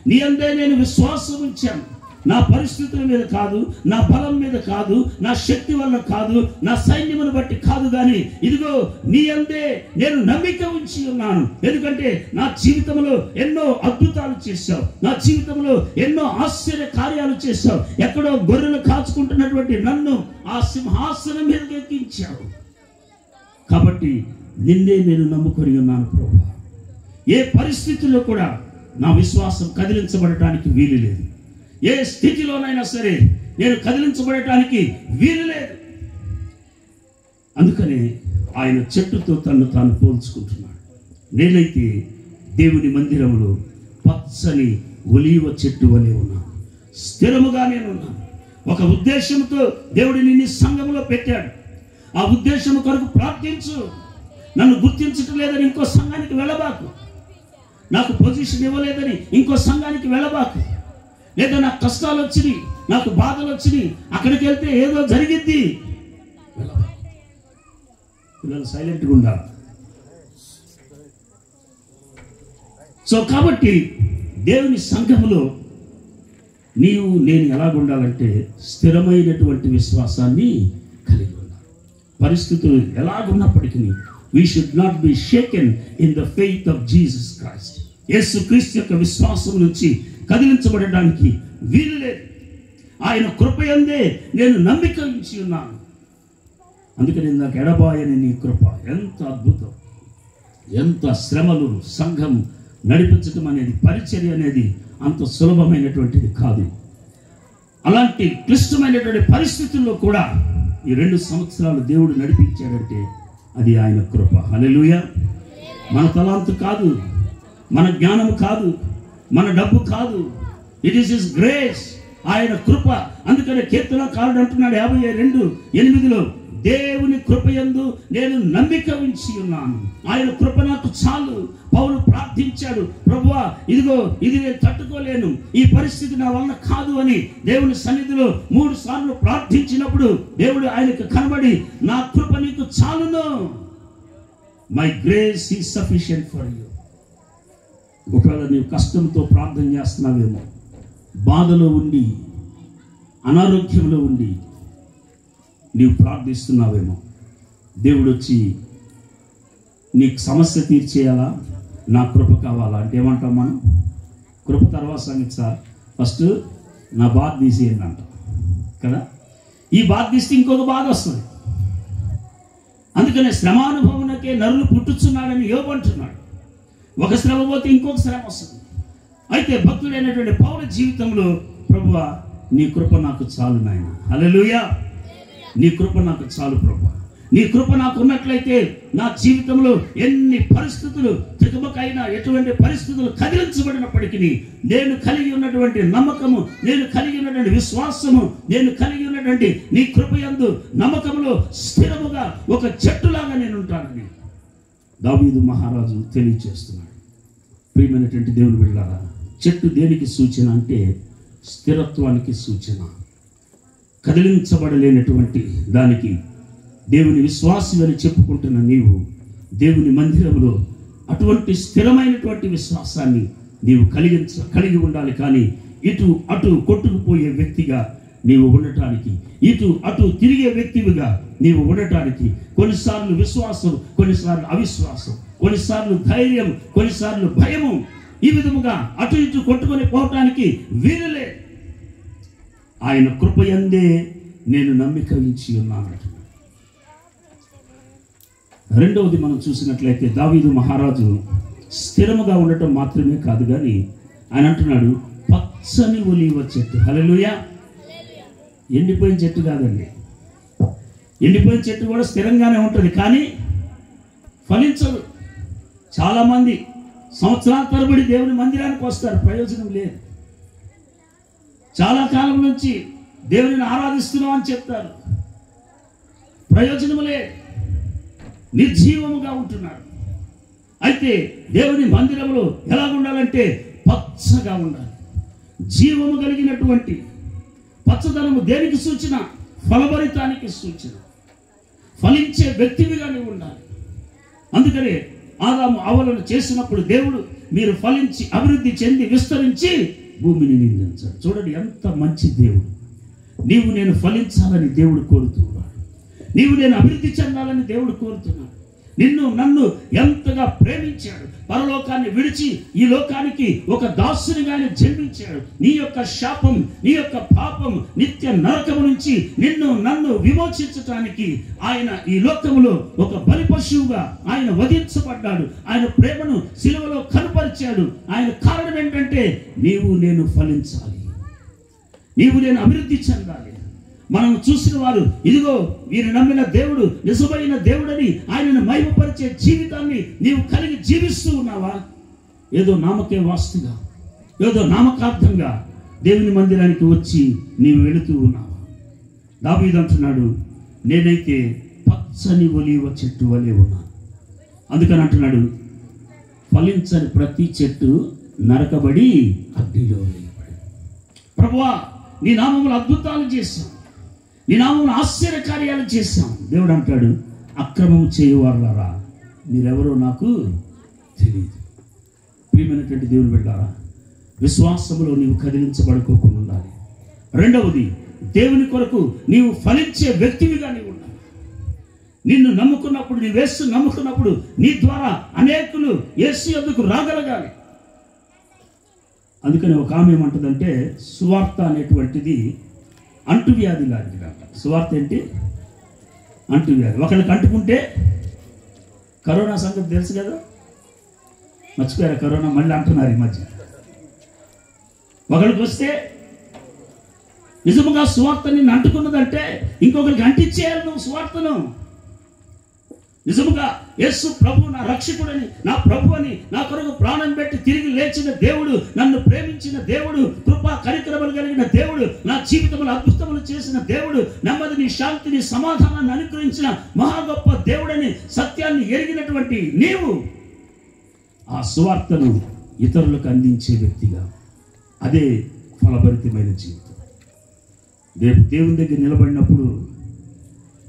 నీ అందే నేను విశ్వాసం ఉంచాను, నా పరిస్థితుల మీద కాదు, నా బలం మీద కాదు, నా శక్తి వల్ల కాదు, నా సైన్యమును బట్టి కాదు, కానీ ఇదిగో నీ అందే నేను నమ్మిక ఉంచి ఉన్నాను. ఎందుకంటే నా జీవితంలో ఎన్నో అద్భుతాలు చేశావు, నా జీవితంలో ఎన్నో ఆశ్చర్య కార్యాలు చేశావు. ఎక్కడో గొర్రెలు కాచుకుంటున్నటువంటి నన్ను ఆ సింహాసనం మీదకి ఎక్కించావు. కాబట్టి నిన్నే నేను నమ్ముకొని ఉన్నాను ప్రభువా. ఏ పరిస్థితుల్లో కూడా నా విశ్వాసం కదిలించబడటానికి వీలు లేదు. ఏ స్థితిలోనైనా సరే నేను కదిలించబడటానికి వీలు లేదు. అందుకనే ఆయన చెట్టుతో తను తాను పోల్చుకుంటున్నాడు. నేనైతే దేవుని మందిరంలో పచ్చని ఒలీవ చెట్టు వలె ఉన్నాను, స్థిరముగా నేనున్నాను. ఒక ఉద్దేశంతో దేవుడు నిన్ను సంఘంలో పెట్టాడు. ఆ ఉద్దేశం కొరకు ప్రార్థించు. నన్ను గుర్తించటం లేదని ఇంకో సంఘానికి వెళ్ళబాకు, నాకు పొజిషన్ ఇవ్వలేదని ఇంకో సంఘానికి వెళ్ళబాకు, లేదా నాకు కష్టాలు వచ్చినాయి, నాకు బాధలు వచ్చినాయి, అక్కడికి వెళ్తే ఏదో జరిగిద్ది. పిల్లలు సైలెంట్గా ఉండాలి. సో కాబట్టి దేవుని సంఘములో నీవు నేను ఎలాగుండాలంటే స్థిరమైనటువంటి విశ్వాసాన్ని కలిగి ఉండాలి. పరిస్థితులు ఎలాగున్నప్పటికీ we should not be shaken in the faith of Jesus Christ. యేసు క్రీస్తు యొక్క విశ్వాసం నుంచి కదిలించబడడానికి వీలు లేదు. ఆయన కృపయందే నేను నమ్మిక ఉంచి ఉన్నాను. అందుకని నాకు ఎడబాయని నీ కృప ఎంత అద్భుతం. ఎంత శ్రమలు సంఘం నడిపించడం అనేది, పరిచర్య అనేది అంత సులభమైనటువంటిది కాదు. అలాంటి క్లిష్టమైనటువంటి పరిస్థితుల్లో కూడా ఈ 2 సంవత్సరాలు దేవుడు నడిపించాడంటే అది ఆయన కృప. హల్లెలూయా. మన తలాంతు కాదు, మన జ్ఞానం కాదు, మన డబ్బు కాదు. ఇట్ ఈస్ హిస్ గ్రేస్, ఆయన కృప. అందుకనే కీర్తనకారుడు అంటున్నాడు 52:8 దేవుని కృపయందు నేను నమ్మిక ఉంచి ఉన్నాను. ఆయన కృప నాకు చాలు. పౌలు ప్రార్థించాడు, ప్రభువా ఇదిగో ఇది నేను తట్టుకోలేను, ఈ పరిస్థితి నా వలన కాదు అని దేవుని సన్నిధిలో 3 సార్లు ప్రార్థించినప్పుడు దేవుడు ఆయనకు కనబడి నా కృప నీకు చాలును, my grace is sufficient for you. ఒకవేళ నీవు కష్టంతో ప్రార్థన చేస్తున్నావేమో, బాధలో ఉండి అనారోగ్యంలో ఉండి నీవు ప్రార్థిస్తున్నావేమో, దేవుడు వచ్చి నీకు సమస్య తీర్చేయాలా, నా కృప కావాలా అంటే ఏమంటాం మనం? కృప తర్వాత సంగతి సార్, ఫస్ట్ నా బాధ తీసేయండి అంటాం కదా. ఈ బాధ తీస్తే ఇంకొక బాధ వస్తుంది. అందుకనే శ్రమానుభవంకే నరులు పుట్టుచున్నాడని యోబు అంటున్నాడు. ఒక శ్రమ పోతే ఇంకొక శ్రమ వస్తుంది. అయితే భక్తుడైనటువంటి పౌలు జీవితంలో ప్రభువా నీ కృప నాకు చాలు నాయన, హల్లెలూయా, నీ కృప నాకు చాలు ప్రభువా, నీ కృప నాకు ఉన్నట్లయితే నా జీవితంలో ఎన్ని పరిస్థితులు తికమకైనా, ఎటువంటి పరిస్థితులు కదిలించబడినప్పటికీ నేను కలిగి ఉన్నటువంటి నమ్మకము, నేను కలిగి ఉన్నటువంటి విశ్వాసము, నేను కలిగి ఉన్నటువంటి నీ కృపయందు నమ్మకంలో స్థిరముగా ఒక చెట్టులాగా నేను ఉంటానని దావీదు మహారాజు తెలియజేస్తున్నాడు. ప్రియమైనటువంటి దేవుని బిడ్డలారా, చెట్టు దేనికి సూచన అంటే స్థిరత్వానికి సూచన. కదిలించబడలేనటువంటి దానికి దేవుని విశ్వాసం అని చెప్పుకుంటున్న నీవు దేవుని మందిరంలో అటువంటి స్థిరమైనటువంటి విశ్వాసాన్ని నీవు కలిగి ఉండాలి. కానీ ఇటు అటు కొట్టుకుపోయే వ్యక్తిగా నీవు ఉండటానికి, ఇటు అటు తిరిగే వ్యక్తివిగా నీవు ఉండటానికి కొన్నిసార్లు విశ్వాసం, కొన్నిసార్లు అవిశ్వాసం, కొన్నిసార్లు ధైర్యం, కొన్నిసార్లు భయము, ఈ విధముగా అటు ఇటు కొట్టుకొని పోవటానికి వీలులే. ఆయన కృపయందే నేను నమ్మిక ఉంచి ఉన్నాను. రెండవది మనం చూసినట్లయితే దావీదు మహారాజు స్థిరముగా ఉండటం మాత్రమే కాదు, కానీ ఆయన అంటున్నాడు పచ్చని ఒలీవ చెట్టు. హల్లెలూయా. ఎండిపోయిన చెట్టు కాదండి. ఎండిపోయిన చెట్టు కూడా స్థిరంగానే ఉంటుంది, కానీ ఫలించదు. చాలామంది సంవత్సరాల తరబడి దేవుని మందిరానికి వస్తారు, ప్రయోజనం లేదు. చాలా కాలం నుంచి దేవుని ఆరాధిస్తున్నాం అని చెప్తారు, ప్రయోజనం లేదు, నిర్జీవముగా ఉంటున్నారు. అయితే దేవుని మందిరంలో ఎలా ఉండాలంటే పచ్చగా ఉండాలి. జీవము కలిగినటువంటి పచ్చదనము దేనికి సూచన? ఫలభరితానికి సూచన. ఫలించే వ్యక్తివిగా నీవు ఉండాలి. అందుకనే ఆదాము హవ్వలను చేసినప్పుడు దేవుడు మీరు ఫలించి అభివృద్ధి చెంది విస్తరించి భూమిని నిందించాడు. చూడండి ఎంత మంచి దేవుడు. నీవు నేను ఫలించాలని దేవుడు కోరుతున్నాడు. నీవు నేను అభివృద్ధి చెందాలని దేవుడు కోరుతున్నాడు. నిన్ను నన్ను ఎంతగా ప్రేమించాడు. పరలోకాన్ని విడిచి ఈ లోకానికి ఒక దాసునిగా ఆయన జన్మించాడు. నీ యొక్క శాపం, నీ యొక్క పాపం, నిత్య నరకం నుంచి నిన్ను నన్ను విమోచించటానికి ఆయన ఈ లోకములో ఒక బలి పశువుగా ఆయన వధించబడ్డాడు. ఆయన ప్రేమను సిలువలో కనపరిచాడు. ఆయన కారణం ఏంటంటే నీవు నేను ఫలించాలి, నీవు నేను అభివృద్ధి చెందాలి. మనం చూసిన వారు ఇదిగో వీరు నమ్మిన దేవుడు నిజమైన దేవుడని ఆయనను మహిమపరిచే జీవితాన్ని నీవు కలిగి జీవిస్తూ ఉన్నావా? ఏదో నామకే వాస్తుగా, ఏదో నామకార్థంగా దేవుని మందిరానికి వచ్చి నీవు వెళుతూ ఉన్నావా? దావీదు అంటున్నాడు, నేనైతే పచ్చని ఒలీవ చెట్టు వలె ఉన్నాను. అందుకని అంటున్నాడు, ఫలించని ప్రతి చెట్టు నరకబడి అగ్నిలో వేయబడి. ప్రభువా, నీ నామములు అద్భుతాలు చేశాం, నీ నామములు ఆశ్చర్య కార్యాలు చేశాం. దేవుడు అంటాడు, అక్రమం చేయువారులారా మీరెవరో నాకు తెలియదు. ప్రియమైనటువంటి దేవుని బిడ్డలారా, విశ్వాసములో నీవు కదిలించబడుకోకుండా ఉండాలి. రెండవది, దేవుని కొరకు నీవు ఫలించే వ్యక్తివిగా నీవు ఉండాలి. నిన్ను నమ్ముకున్నప్పుడు, నీ యేసు నమ్ముకున్నప్పుడు నీ ద్వారా అనేకులు యేసు యొద్దకు రాగలగాలి. అందుకని ఒక ఆమె ఏమంటుందంటే, సువార్త అనేటువంటిది అంటువ్యాధి లాంటిది అంట. సువార్త ఏంటి? అంటువ్యాధి. ఒకళ్ళకి అంటుకుంటే, కరోనా సంగతి తెలుసు కదా, మర్చిపోయారు కరోనా, మళ్ళీ అంటున్నారు ఈ మధ్య. ఒకరికి వస్తే నిజముగా సువార్త నిన్ను అంటుకున్నదంటే ఇంకొకరికి అంటించేయాలి నువ్వు సువార్తను. నిజముగా యేసు ప్రభు నా రక్షకుడని, నా ప్రభు అని, నా కొరకు ప్రాణం పెట్టి తిరిగి లేచిన దేవుడు, నన్ను ప్రేమించిన దేవుడు, కృపా కనికరములు కలిగిన దేవుడు, నా జీవితంలో అద్భుతములు చేసిన దేవుడు, నెమ్మదిని, శాంతిని, సమాధానాన్ని అనుగ్రహించిన మహా గొప్ప దేవుడని సత్యాన్ని ఎరిగినటువంటి నీవు ఆ సువార్తను ఇతరులకు అందించే వ్యక్తిగా, అదే ఫలభరితమైన జీవితం. దేవుని దగ్గర నిలబడినప్పుడు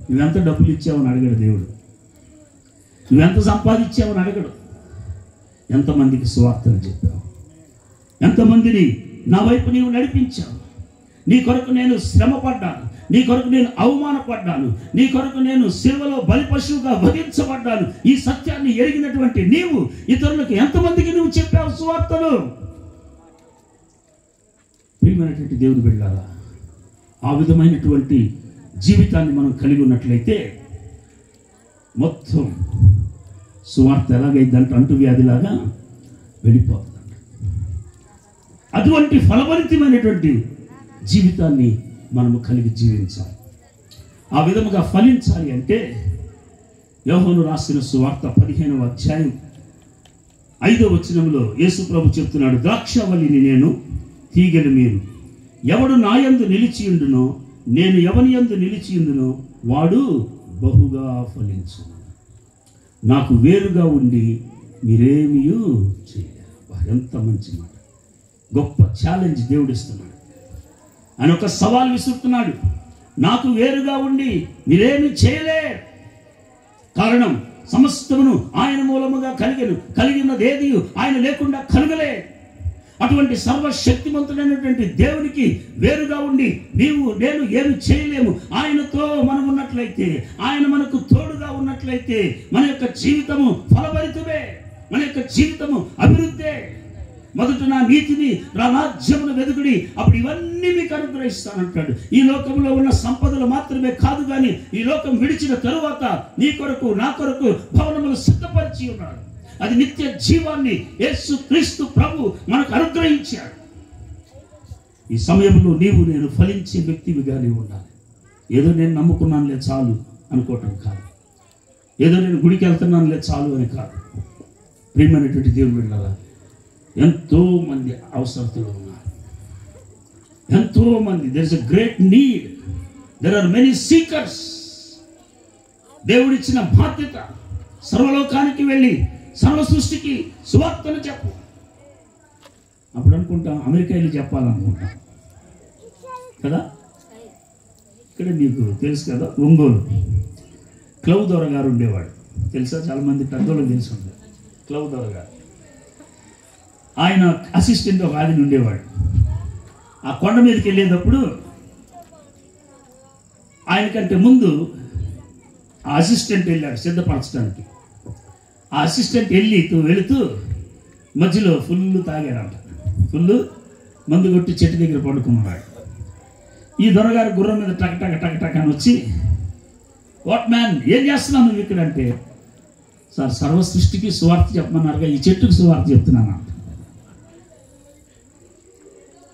నువ్వెంత డబ్బులు ఇచ్చావని అడగడు దేవుడు, నువ్వెంత సంపాదించావని అడగడు. ఎంతమందికి సువార్తను చెప్పావు, ఎంతమందిని నా వైపు నీవు నడిపించావు. నీ కొరకు నేను శ్రమ పడ్డాను, నీ కొరకు నేను అవమానపడ్డాను, నీ కొరకు నేను సిలువలో బలి పశువుగా వధించబడ్డాను. ఈ సత్యాన్ని ఎరిగినటువంటి నీవు ఇతరులకు ఎంతమందికి నువ్వు చెప్పావు సువార్తను? ప్రియమైనటువంటి దేవుని బిడ్డలారా, ఆ విధమైనటువంటి జీవితాన్ని మనం కలిగి ఉన్నట్లయితే మొత్తం సువార్త ఎలాగైందంటే అంటువ్యాధిలాగా వెళ్ళిపోతుందంట. అటువంటి ఫలభరితమైనటువంటి జీవితాన్ని మనము కలిగి జీవించాలి. ఆ విధముగా ఫలించాలి అంటే యోహాను రాసిన సువార్త 15వ అధ్యాయం 5వ వచనంలో యేసు ప్రభు చెప్తున్నాడు, ద్రాక్షవల్లిని నేను, తీగెలు మీరు. ఎవడు నా యందు నిలిచియుండునో, నేను ఎవని యందు నిలిచియుండునో వాడు బహుగా ఫలించును. నాకు వేరుగా ఉండి మీరేమీ చేయలేరు. ఎంత మంచి మాట, గొప్ప ఛాలెంజ్ దేవుడు ఇస్తున్నాడు. ఆయన ఒక సవాల్ విసురుతున్నాడు, నాకు వేరుగా ఉండి మీరేమీ చేయలేరు. కారణం, సమస్తమును ఆయన మూలముగా కలిగినది ఏది ఆయన లేకుండా కలగలే. అటువంటి సర్వశక్తిమంతుడైనటువంటి దేవునికి వేరుగా ఉండి నీవు నేను ఏమి చేయలేము. ఆయనతో మనం ఉన్నట్లయితే, ఆయన మనకు తోడుగా ఉన్నట్లయితే మన యొక్క జీవితము ఫలభరితమే, మన యొక్క జీవితము అభివృద్ధే. మొదట నా నీతిని, నా రాజ్యమును వెదుకుడి, అప్పుడు ఇవన్నీ మీకు అనుగ్రహిస్తానంటాడు. ఈ లోకంలో ఉన్న సంపదలు మాత్రమే కాదు, కానీ ఈ లోకం విడిచిన తరువాత నీ కొరకు, నా కొరకు భవనములు సిద్ధపరిచి ఉన్నాడు. అది నిత్య జీవాన్ని యేసు క్రీస్తు ప్రభు మనకు అనుగ్రహించాడు. ఈ సమయంలో నీవు నేను ఫలించే వ్యక్తివిగా నీవు ఉండాలి. ఏదో నేను నమ్ముకున్నానులే చాలు అనుకోవటం కాదు, ఏదో నేను గుడికి వెళ్తున్నానులే చాలు అని కాదు. ప్రియమైనటువంటి దేవుని బిడ్డలారా, ఎంతో మంది అవసరతలు ఉన్నారు, ఎంతో మంది. There is a great need, there are many seekers. దేవుడిచ్చిన బాధ్యత, సర్వలోకానికి వెళ్ళి సర్వ సృష్టికి సువార్తను చెప్పు. అప్పుడు అనుకుంటాం అమెరికా వెళ్ళి చెప్పాలనుకుంటాం కదా. ఇక్కడ మీకు తెలుసు కదా, ఒంగోలు క్లవ్ దొర గారు ఉండేవాడు, తెలుసా? చాలా మంది పెద్దోళ్ళకి తెలిసి ఉంటారు. క్లవ్ దొర గారు, ఆయన అసిస్టెంట్ ఒక ఆయన ఉండేవాడు. ఆ కొండ మీదకి వెళ్ళేటప్పుడు ఆయనకంటే ముందు ఆ అసిస్టెంట్ వెళ్ళాడు సిద్ధపరచడానికి. ఆ అసిస్టెంట్ వెళుతూ మధ్యలో ఫుల్ తాగాడంట. ఫుల్ మందు కొట్టి చెట్టు దగ్గర పడుకున్నాడు. ఈ దొరగారు గుర్రం మీద టక్ టక్ టక్ టక్ అని వచ్చి, వాట్ మ్యాన్, ఏం చేస్తున్నావు నువ్వు ఇక్కడ అంటే, సార్ సర్వ సృష్టికి సువార్త చెప్పమన్నారుగా, ఈ చెట్టుకు సువార్త చెప్తున్నాను.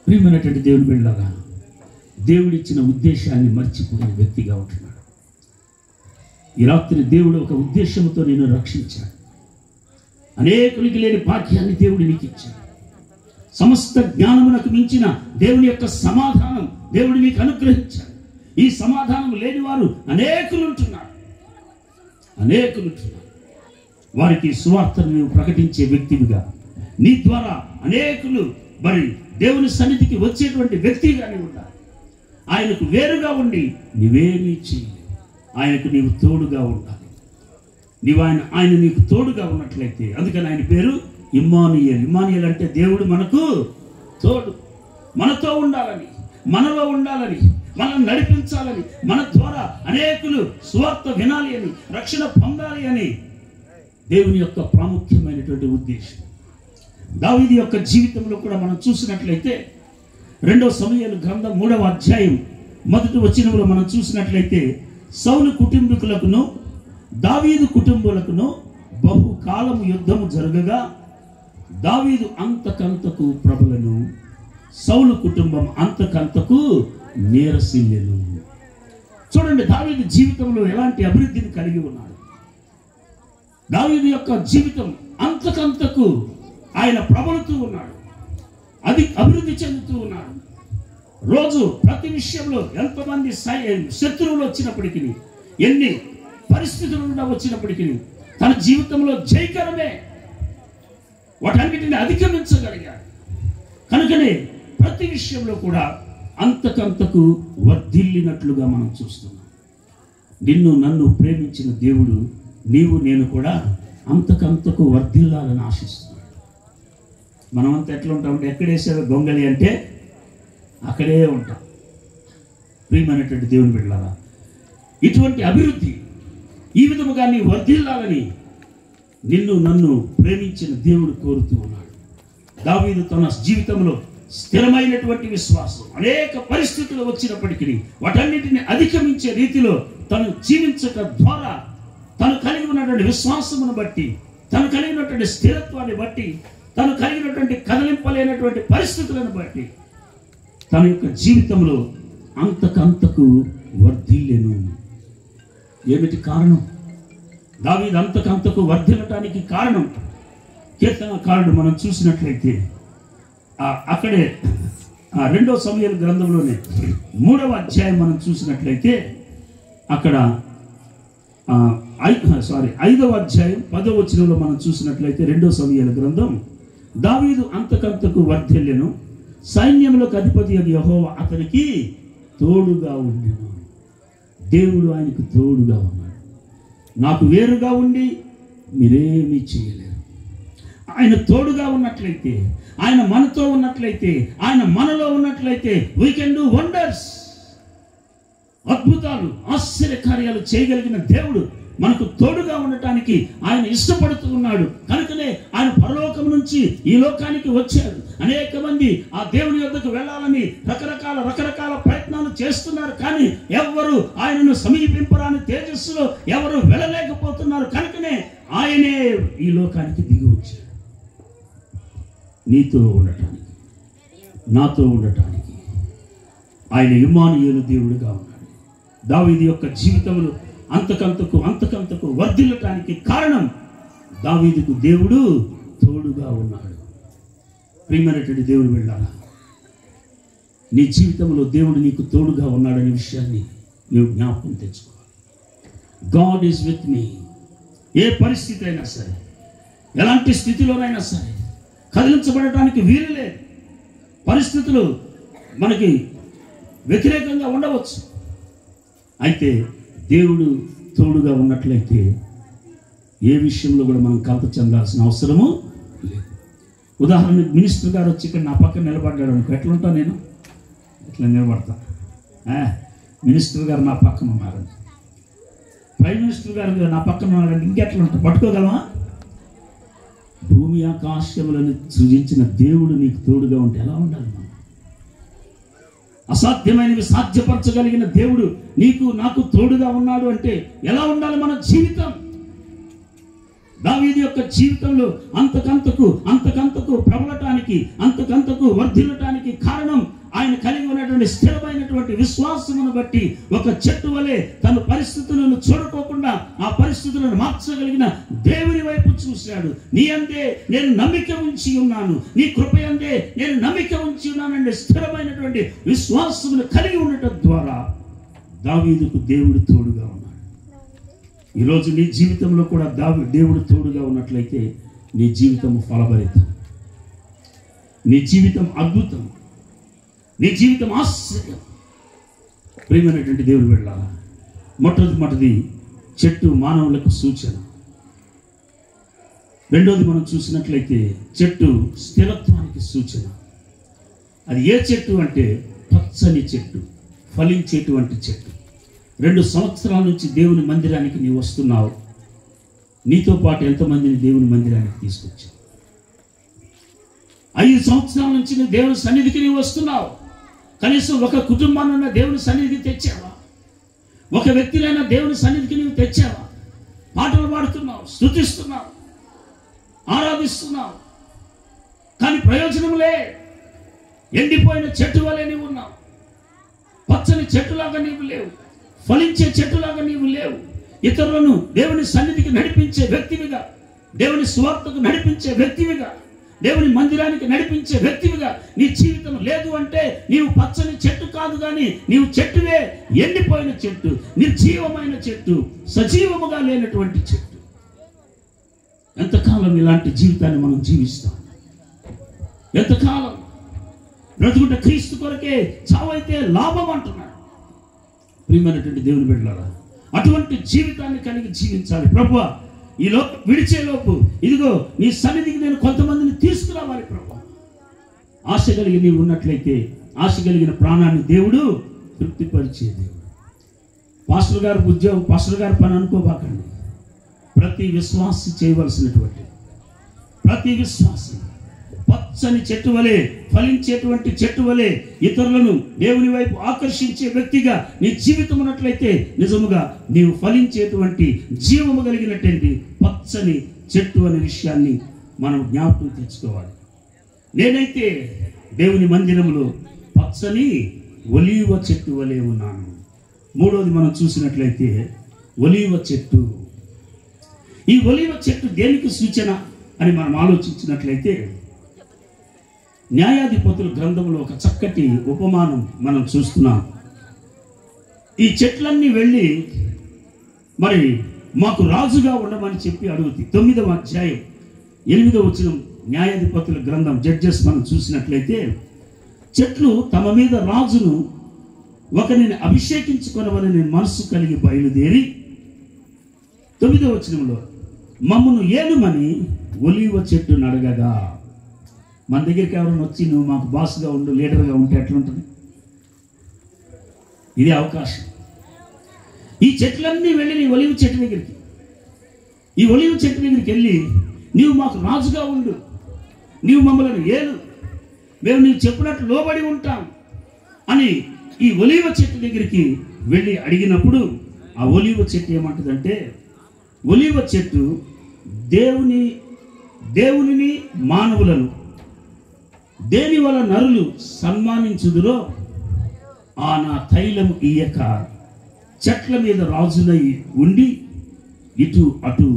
ప్రియమైనటువంటి దేవుని బిడ్డలారా, దేవుడిచ్చిన ఉద్దేశాన్ని మర్చిపోయిన వ్యక్తిగా ఉంటున్నాడు. ఈ రాత్రి దేవుడు ఒక ఉద్దేశంతో నేను రక్షించాడు. అనేకునికి లేని భాగ్యాన్ని దేవుడు నీకు ఇచ్చాడు. సమస్త జ్ఞానమునకు మించిన దేవుని యొక్క సమాధానం దేవుడు నీకు అనుగ్రహించాడు. ఈ సమాధానం లేని వారు అనేకులు ఉంటున్నారు. వారికి సువార్తను నీవు ప్రకటించే వ్యక్తివిగా, నీ ద్వారా అనేకులు మరి దేవుని సన్నిధికి వచ్చేటువంటి వ్యక్తిగానే ఉండాలి. ఆయనకు వేరుగా ఉండి నీవేమీ చేయలేవు. ఆయనకు నీవు తోడుగా ఉండాలి. ఆయన నీకు తోడుగా ఉన్నట్లయితే, అందుకని ఆయన పేరు ఇమ్మానుయేల్. ఇమ్మానుయేల్ అంటే దేవుడు మనకు తోడు, మనతో ఉండాలని, మనలో ఉండాలని, మనల్ని నడిపించాలని, మన ద్వారా అనేకులు సువార్త వినాలి అని, రక్షణ పొందాలి అని దేవుని యొక్క ప్రాముఖ్యమైనటువంటి ఉద్దేశం. దావీదు యొక్క జీవితంలో కూడా మనం చూసినట్లయితే 2 సమూయేలు గ్రంథం 3వ అధ్యాయం 1వ వచనంలో మనం చూసినట్లయితే, సౌలు కుటుంబీకులకును దావీదు కుటుంబులకును బహుకాలము యుద్ధము జరగగా దావీదు అంతకంతకు ప్రబలను, సౌలు కుటుంబం అంతకంతకు నీరసిల్లెను. చూడండి, దావీదు జీవితంలో ఎలాంటి అభివృద్ధిని కలిగి ఉన్నాడు. దావీదు యొక్క జీవితం అంతకంతకు ఆయన ప్రబలుతూ ఉన్నాడు, అది అభివృద్ధి చెందుతూ ఉన్నాడు. రోజు ప్రతి విషయంలో ఎంతమంది శత్రువులు వచ్చినప్పటికీ, ఎన్ని పరిస్థితులు వచ్చినప్పటికీ తన జీవితంలో జయకరమే, వాటన్నిటిని అధిగమించగలిగాడు. కనుకనే ప్రతి విషయంలో కూడా అంతకంతకు వర్ధిల్లినట్లుగా మనం చూస్తున్నాం. నిన్ను నన్ను ప్రేమించిన దేవుడు నీవు నేను కూడా అంతకంతకు వర్ధిల్లాలని ఆశిస్తున్నాడు. మనమంతా ఎట్లా ఉంటామంటే, ఎక్కడేసారో గొంగలి అంటే అక్కడే ఉంటాం. ప్రియమైనటువంటి దేవుని బిడ్డలారా, ఇటువంటి అభివృద్ధి ఈ విధముగా నీ వర్ధిల్లాలని నిన్ను నన్ను ప్రేమించిన దేవుడు కోరుతూ ఉన్నాడు. దావీదు తన జీవితంలో స్థిరమైనటువంటి విశ్వాసం, అనేక పరిస్థితులు వచ్చినప్పటికీ వాటన్నిటిని అధిగమించే రీతిలో తను జీవించటం ద్వారా, తను కలిగి ఉన్నటువంటి విశ్వాసమును బట్టి, తను కలిగినటువంటి స్థిరత్వాన్ని బట్టి, తను కలిగినటువంటి కదలింపలేనటువంటి పరిస్థితులను బట్టి తన యొక్క జీవితంలో అంతకంతకు వర్ధిల్లెను. ఏమిటి కారణం? దావీదు అంతకంతకు వర్ధిల్లటానికి కారణం, కీర్తనకారుడు మనం చూసినట్లయితే అక్కడే 2వ సమూయేలు గ్రంథంలోనే 3వ అధ్యాయం మనం చూసినట్లయితే అక్కడ 5వ అధ్యాయం 10వ వచనంలో మనం చూసినట్లయితే 2వ సమూయేలు గ్రంథం, దావీదు అంతకంతకు వర్ధిల్లెను, సైన్యములకు అధిపతి యెహోవా అతనికి తోడుగా ఉండెను. దేవుడు ఆయనకు తోడుగా ఉన్నాడు. నాకు వేరుగా ఉండి మీరేమీ చేయలేరు. ఆయన తోడుగా ఉన్నట్లయితే, ఆయన మనతో ఉన్నట్లయితే, ఆయన మనలో ఉన్నట్లయితే వీ కెన్ డూ వండర్స్. అద్భుతాలు, ఆశ్చర్యకార్యాలు చేయగలిగిన దేవుడు మనకు తోడుగా ఉండటానికి ఆయన ఇష్టపడుతూ ఉన్నాడు. కనుకనే ఆయన పరలోకం నుంచి ఈ లోకానికి వచ్చాడు. అనేక మంది ఆ దేవుని యొద్దకు వెళ్ళాలని రకరకాల ప్రయత్నాలు చేస్తున్నారు, కానీ ఎవరు ఆయనను సమీపింపరాని తేజస్సులో ఎవరు వెళ్ళలేకపోతున్నారు. కనుకనే ఆయనే ఈ లోకానికి దిగి వచ్చాడు, నీతో ఉండటానికి, నాతో ఉండటానికి. ఆయన ఇమ్మానుయేలు దేవుడిగా ఉన్నాడు. దావీదు యొక్క జీవితంలో అంతకంతకు వర్ధిల్లటానికి కారణం, దావీదుకు దేవుడు తోడుగా ఉన్నాడు. ప్రియమైనటువంటి దేవుడు వెళ్ళాలా, నీ జీవితంలో దేవుడు నీకు తోడుగా ఉన్నాడనే విషయాన్ని నీవు జ్ఞాపకం తెచ్చుకోవాలి. God is with me. ఏ పరిస్థితి అయినా సరే, ఎలాంటి స్థితిలోనైనా సరే కదిలించబడటానికి వీలు లేదు. పరిస్థితులు మనకి వ్యతిరేకంగా ఉండవచ్చు, అయితే దేవుడు తోడుగా ఉన్నట్లయితే ఏ విషయంలో కూడా మనం కలత చెందాల్సిన అవసరము లేదు. ఉదాహరణకు మినిస్టర్ గారు వచ్చి ఇక్కడ నా పక్కన నిలబడ్డాడు అనుకో, ఎట్లుంటా నేను? ఇట్లా నిలబడతా. మినిస్టర్ గారు నా పక్కన ఉన్నారండి, ప్రైమ్ మినిస్టర్ గారు నా పక్కన ఉన్నారంటే ఇంకెట్లా ఉంటా? పట్టుకోగలమా? భూమి ఆకాశములను సృజించిన దేవుడు నీకు తోడుగా ఉంటే ఎలా ఉండాలి? మనం అసాధ్యమైనవి సాధ్యపరచగలిగిన దేవుడు నీకు నాకు తోడుగా ఉన్నాడు అంటే ఎలా ఉండాలి మన జీవితం? దావీదు యొక్క జీవితంలో అంతకంతకు ప్రబలటానికి, అంతకంతకు వర్ధిల్లటానికి కారణం ఆయన కలిగి ఉన్నటువంటి స్థిరమైనటువంటి విశ్వాసమును బట్టి ఒక చెట్టు వలె తన పరిస్థితులను చూడకోకుండా ఆ పరిస్థితులను మార్చగలిగిన దేవుని వైపు చూశాడు. నీ అందే నేను నమ్మిక ఉంచి ఉన్నాను, నీ కృప అందే నేను నమ్మిక ఉంచి ఉన్నానంటే స్థిరమైనటువంటి విశ్వాసమును కలిగి ఉండటం ద్వారా దావీదుకు దేవుడు తోడుగా ఉన్నాడు. ఈరోజు నీ జీవితంలో కూడా దేవుడు తోడుగా ఉన్నట్లయితే నీ జీవితం ఫలభరితం, నీ జీవితం అద్భుతం, నీ జీవితం ఆశ్చర్యం. ప్రియమైనటువంటి దేవుడు వెళ్ళాలా? మొట్టమొదటి చెట్టు మానవులకు సూచన. రెండోది మనం చూసినట్లయితే చెట్టు స్థిరత్వానికి సూచన. అది ఏ చెట్టు అంటే పచ్చని చెట్టు, ఫలించేటువంటి చెట్టు. 2 సంవత్సరాల నుంచి దేవుని మందిరానికి నీవు వస్తున్నావు. నీతో పాటు ఎంతమందిని దేవుని మందిరానికి తీసుకొచ్చావు? 5 సంవత్సరాల నుంచి నువ్వు దేవుని సన్నిధికి నీవు వస్తున్నావు. కనీసం ఒక కుటుంబాన్నైనా దేవుని సన్నిధికి తెచ్చావా? ఒక వ్యక్తినైనా దేవుని సన్నిధికి నీవు తెచ్చావా? పాటలు పాడుతున్నావు, స్తుతిస్తున్నావు, ఆరాధిస్తున్నావు, కానీ ప్రయోజనంలే. ఎండిపోయిన చెట్టు వలె నీవు ఉన్నావు. పచ్చని చెట్టులాగా నీవు లేవు, ఫలించే చెట్టులాగా నీవు లేవు. ఇతరులను దేవుని సన్నిధికి నడిపించే వ్యక్తివిగా, దేవుని స్వార్థకు నడిపించే వ్యక్తివిగా, దేవుని మందిరానికి నడిపించే వ్యక్తివిగా నీ జీవితం లేదు అంటే నీవు పచ్చని చెట్టు కాదు, కానీ నీవు చెట్టువే. ఎండిపోయిన చెట్టు, నిర్జీవమైన చెట్టు, సజీవముగా లేనటువంటి చెట్టు. ఎంతకాలం ఇలాంటి జీవితాన్ని మనం జీవిస్తాం? ఎంతకాలం బ్రతుకుట క్రీస్తు కొరకే, చావైతే లాభం అంటున్నాడు. ప్రియమైనటువంటి దేవుని బిడ్డలారా, అటువంటి జీవితాన్ని కలిగి జీవించాలి. ప్రభువా, ఈ లోపు విడిచేలోపు ఇదిగో నీ సన్నిధికి నేను కొంతమందిని తీసుకురావాలి ప్రభువా. ఆశ కలిగి నీవు ఉన్నట్లయితే ఆశ కలిగిన ప్రాణాన్ని దేవుడు తృప్తిపరిచే దేవుడు. పాస్టర్ గారు ఉద్యోగం, పాస్టర్ గారి పని అనుకోబాకండి. ప్రతి విశ్వాసి చేయవలసినటువంటి, ప్రతి విశ్వాసి పచ్చని చెట్టు వలె, ఫలించేటువంటి చెట్టు వలె ఇతరులను దేవుని వైపు ఆకర్షించే వ్యక్తిగా నీ జీవితం ఉన్నట్లయితే నిజముగా నీవు ఫలించేటువంటి జీవము కలిగినటువంటి పచ్చని చెట్టు అనే విషయాన్ని మనం జ్ఞాపకం తెచ్చుకోవాలి. నేనైతే దేవుని మందిరంలో పచ్చని ఒలీవ చెట్టు వలె ఉన్నాను. మూడోది మనం చూసినట్లయితే ఒలీవ చెట్టు. ఈ ఒలీవ చెట్టు దేనికి సూచన అని మనం ఆలోచించినట్లయితే న్యాయాధిపతుల గ్రంథంలో ఒక చక్కటి ఉపమానం మనం చూస్తున్నాం. ఈ చెట్లన్నీ వెళ్ళి మరి మాకు రాజుగా ఉండమని చెప్పి అడుగుతాయి. 9వ అధ్యాయం 8వ వచనం న్యాయాధిపతుల గ్రంథం జడ్జెస్ మనం చూసినట్లయితే చెట్లు తమ మీద రాజును ఒకరిని అభిషేకించుకొనవని నేను మనస్సు కలిగి బయలుదేరి 9వ వచనంలో మమ్మను ఏలుమని ఒలీవ చెట్టును అడగగా. మన దగ్గరికి ఎవరైనా వచ్చి నువ్వు మాకు బాస్గా ఉండు, లీడర్గా ఉంటే ఎట్లుంటుంది? ఇదే అవకాశం. ఈ చెట్లన్నీ వెళ్ళి నీ ఒలివ చెట్టు దగ్గరికి, ఈ ఒలివ చెట్టు దగ్గరికి వెళ్ళి నీవు మాకు రాజుగా ఉండు, నీవు మమ్మల్ని ఏలు, మేము నీవు చెప్పినట్లు లోబడి ఉంటాం అని ఈ ఒలివ చెట్టు దగ్గరికి వెళ్ళి అడిగినప్పుడు ఆ ఒలివ చెట్టు ఏమంటుందంటే, ఒలివ చెట్టు దేవునిని మానవులను దేని వల్ల నరులు సన్మానించుదురో ఆ నా తైలము ఇయ్యక చెట్ల మీద రాజులై ఉండి ఇటు అటు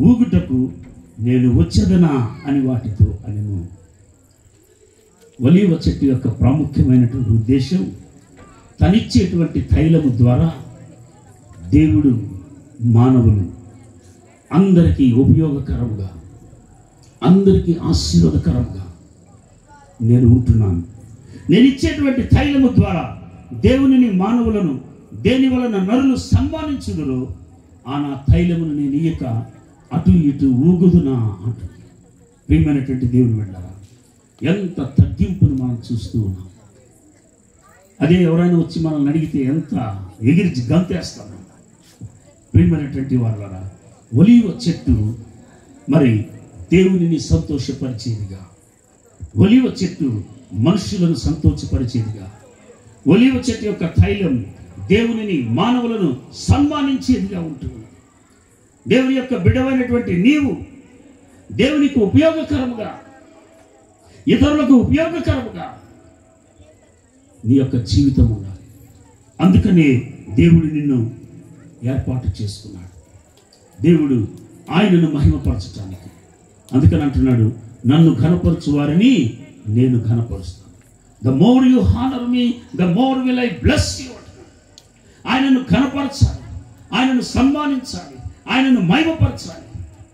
ఊగుటకు నేను వచ్చేదనా అని వాటితో అనెను. ఒలీవ చెట్టు యొక్క ప్రాముఖ్యమైనటువంటి ఉద్దేశం తనిచ్చేటువంటి తైలము ద్వారా దేవుడు మానవులు అందరికీ ఉపయోగకరంగా, అందరికీ ఆశీర్వాదకరంగా నేను ఉంటున్నాను. నేను ఇచ్చేటువంటి తైలము ద్వారా దేవునిని మానవులను దేని వలన నరులు సన్మానించుదురో ఆ నా తైలమును నేను ఇయ్యక అటు ఇటు ఊగుదునా అంటుంది. ప్రియమైనటువంటి దేవుని వెళ్ళారా, ఎంత తగ్గింపును మనం చూస్తూ ఉన్నాం. అదే ఎవరైనా వచ్చి మనల్ని అడిగితే ఎంత ఎగిరి గంతేస్తాం. ప్రియమైనటువంటి వాళ్ళరా, ఒలీవ చెట్టు మరి దేవునిని సంతోషపరిచేదిగా, ఒలీవ చెట్టు మనుషులను సంతోషపరిచేదిగా, ఒలీవ చెట్టు యొక్క తైలం దేవునిని మానవులను సన్మానించేదిగా ఉంటుంది. దేవుని యొక్క బిడ్డవైనటువంటి నీవు దేవునికి ఉపయోగకరముగా, ఇతరులకు ఉపయోగకరముగా నీ యొక్క జీవితం ఉండాలి. అందుకనే దేవుడు నిన్ను ఏర్పాటు చేసుకున్నాడు. దేవుడు ఆయనను మహిమపరచటానికి. అందుకని అంటున్నాడు, నన్ను ఘనపరచు వారిని నేను ఘనపరుస్తాను. The more you honour me the more will I bless you. ఆయనను ఘనపరచాలి, ఆయనను సన్మానించాలి, ఆయనను మహిమపరచాలి.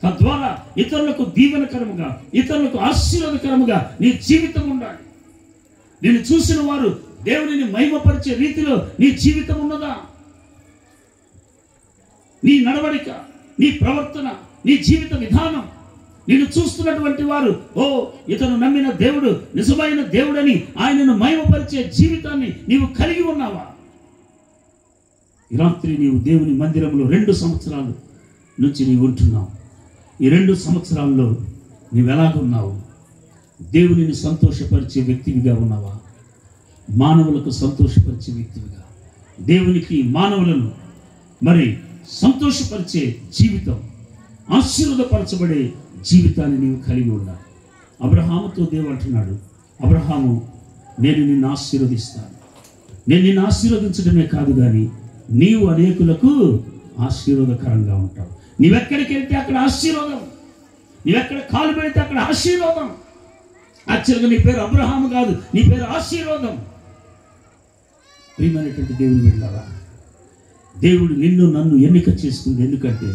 తద్వారా ఇతరులకు దీవెనకరముగా, ఇతరులకు ఆశీర్వాదకరముగా నీ జీవితం ఉండాలి. నిన్ను చూసిన వారు దేవునిని మహిమపరిచే రీతిలో నీ జీవితం ఉన్నదా? నీ నడవడిక, నీ ప్రవర్తన, నీ జీవిత విధానం, నిన్ను చూస్తున్నటువంటి వారు ఓ ఇతను నమ్మిన దేవుడు నిజమైన దేవుడని ఆయనను మహిమపరిచే జీవితాన్ని నీవు కలిగి ఉన్నావా? ఈ రాత్రి నీవు దేవుని మందిరంలో 2 సంవత్సరాల నుంచి నీవు ఉంటున్నావు. ఈ 2 సంవత్సరాల్లో నీవు ఎలాగున్నావు? దేవునిని సంతోషపరిచే వ్యక్తివిగా ఉన్నావా? మానవులకు సంతోషపరిచే వ్యక్తివిగా, దేవునికి మానవులను మరి సంతోషపరిచే జీవితం, ఆశీర్వాదపరచబడే జీవితాన్ని నీవు కలిగి ఉండాలి. అబ్రహాముతో దేవుడు అంటున్నాడు, అబ్రహాము నేను నిన్ను ఆశీర్వదిస్తాను. నేను నిన్ను ఆశీర్వదించడమే కాదు కానీ నీవు అనేకులకు ఆశీర్వాదకరంగా ఉంటావు. నీవెక్కడికి వెళ్తే అక్కడ ఆశీర్వాదం, నీవెక్కడ కాలు పెడితే అక్కడ ఆశీర్వాదం. యాక్చువల్గా నీ పేరు అబ్రహాము కాదు, నీ పేరు ఆశీర్వాదం. ప్రియమైనటువంటి దేవుని వెళ్ళారా, దేవుడు నిన్ను నన్ను ఎన్నిక చేసుకుంది. ఎందుకంటే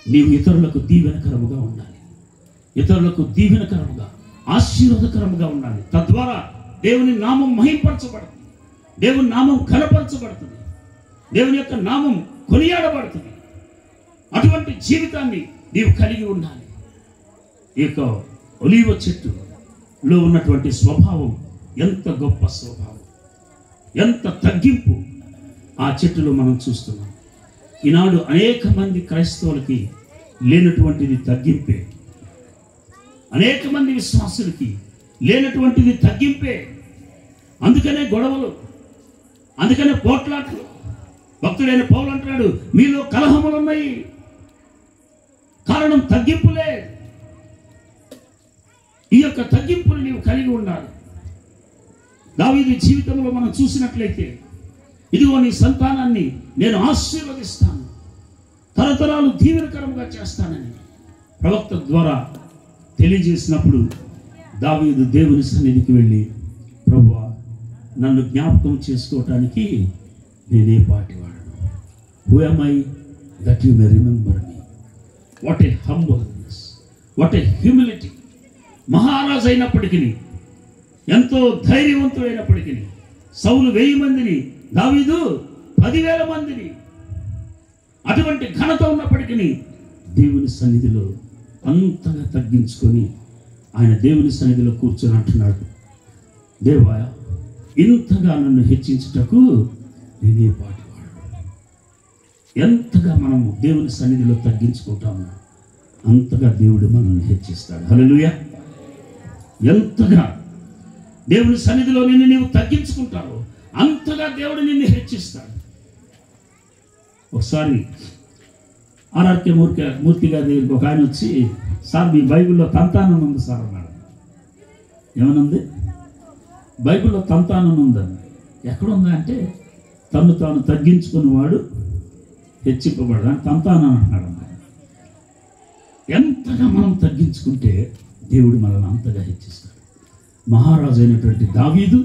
నీవు ఇతరులకు దీవెనకరముగా ఉండాలి, ఇతరులకు దీవెనకరముగా, ఆశీర్వాదకరముగా ఉండాలి. తద్వారా దేవుని నామం మహింపరచబడుతుంది, దేవుని నామం కనపరచబడుతుంది, దేవుని యొక్క నామం కొనియాడబడుతుంది. అటువంటి జీవితాన్ని నీవు కలిగి ఉండాలి. ఈ యొక్క ఒలీవ చెట్టులో ఉన్నటువంటి స్వభావం ఎంత గొప్ప స్వభావం, ఎంత తగ్గింపు ఆ చెట్టులో మనం చూస్తున్నాం. ఈనాడు అనేక మంది క్రైస్తవులకి లేనటువంటిది తగ్గింపే, అనేక మంది విశ్వాసులకి లేనటువంటిది తగ్గింపే. అందుకనే గొడవలు, అందుకనే పోట్లాట్లు. భక్తుడైన పౌలు అంటున్నాడు, మీలో కలహములు ఉన్నాయి, కారణం తగ్గింపులే. ఈ యొక్క తగ్గింపులు నీవు కలిగి ఉండాలి. దావీదు జీవితంలో మనం చూసినట్లయితే, ఇదిగో నీ సంతానాన్ని నేను ఆశీర్వదిస్తాను, తరతరాలు దీవెనకరంగా చేస్తానని ప్రవక్త ద్వారా తెలియజేసినప్పుడు దావీదు దేవుని సన్నిధికి వెళ్ళి, ప్రభువా నన్ను జ్ఞాపకం చేసుకోవటానికి నేనే పాటివాడను. Who am I that you may remember me? What a humbleness, what a humility. మహారాజు అయినప్పటికీ, ఎంతో ధైర్యవంతుడైనప్పటికీ, సౌలు 1000 మందిని, దావీదు 10,000 మందిని, అటువంటి ఘనత ఉన్నప్పటికీ దేవుని సన్నిధిలో అంతగా తగ్గించుకొని ఆయన దేవుని సన్నిధిలో కూర్చొని అంటున్నాడు, దేవా ఇంతగా నన్ను హెచ్చించుటకు నేనే పాటివాడు. ఎంతగా మనము దేవుని సన్నిధిలో తగ్గించుకుంటాము అంతగా దేవుడు మనల్ని హెచ్చిస్తాడు. హల్లెలూయా. ఎంతగా దేవుని సన్నిధిలో నిన్ను నీవు తగ్గించుకుంటావు అంతగా దేవుడు నిన్ను హెచ్చిస్తాడు. ఒకసారి ఆర్ఆర్కే మూర్తి గారి దగ్గరికి ఒక ఆయన వచ్చి, సార్ మీ బైబిల్లో తంతానం ఉంది సార్ అన్నాడు. ఏమనుంది? బైబిల్లో తంతానం ఉందని. ఎక్కడుందా అంటే, తను తాను తగ్గించుకున్నవాడు హెచ్చింపబడు అని తంతానం అంటున్నాడు. ఎంతగా మనం తగ్గించుకుంటే దేవుడు మనల్ని అంతగా హెచ్చిస్తాడు. మహారాజు అయినటువంటి దావీదు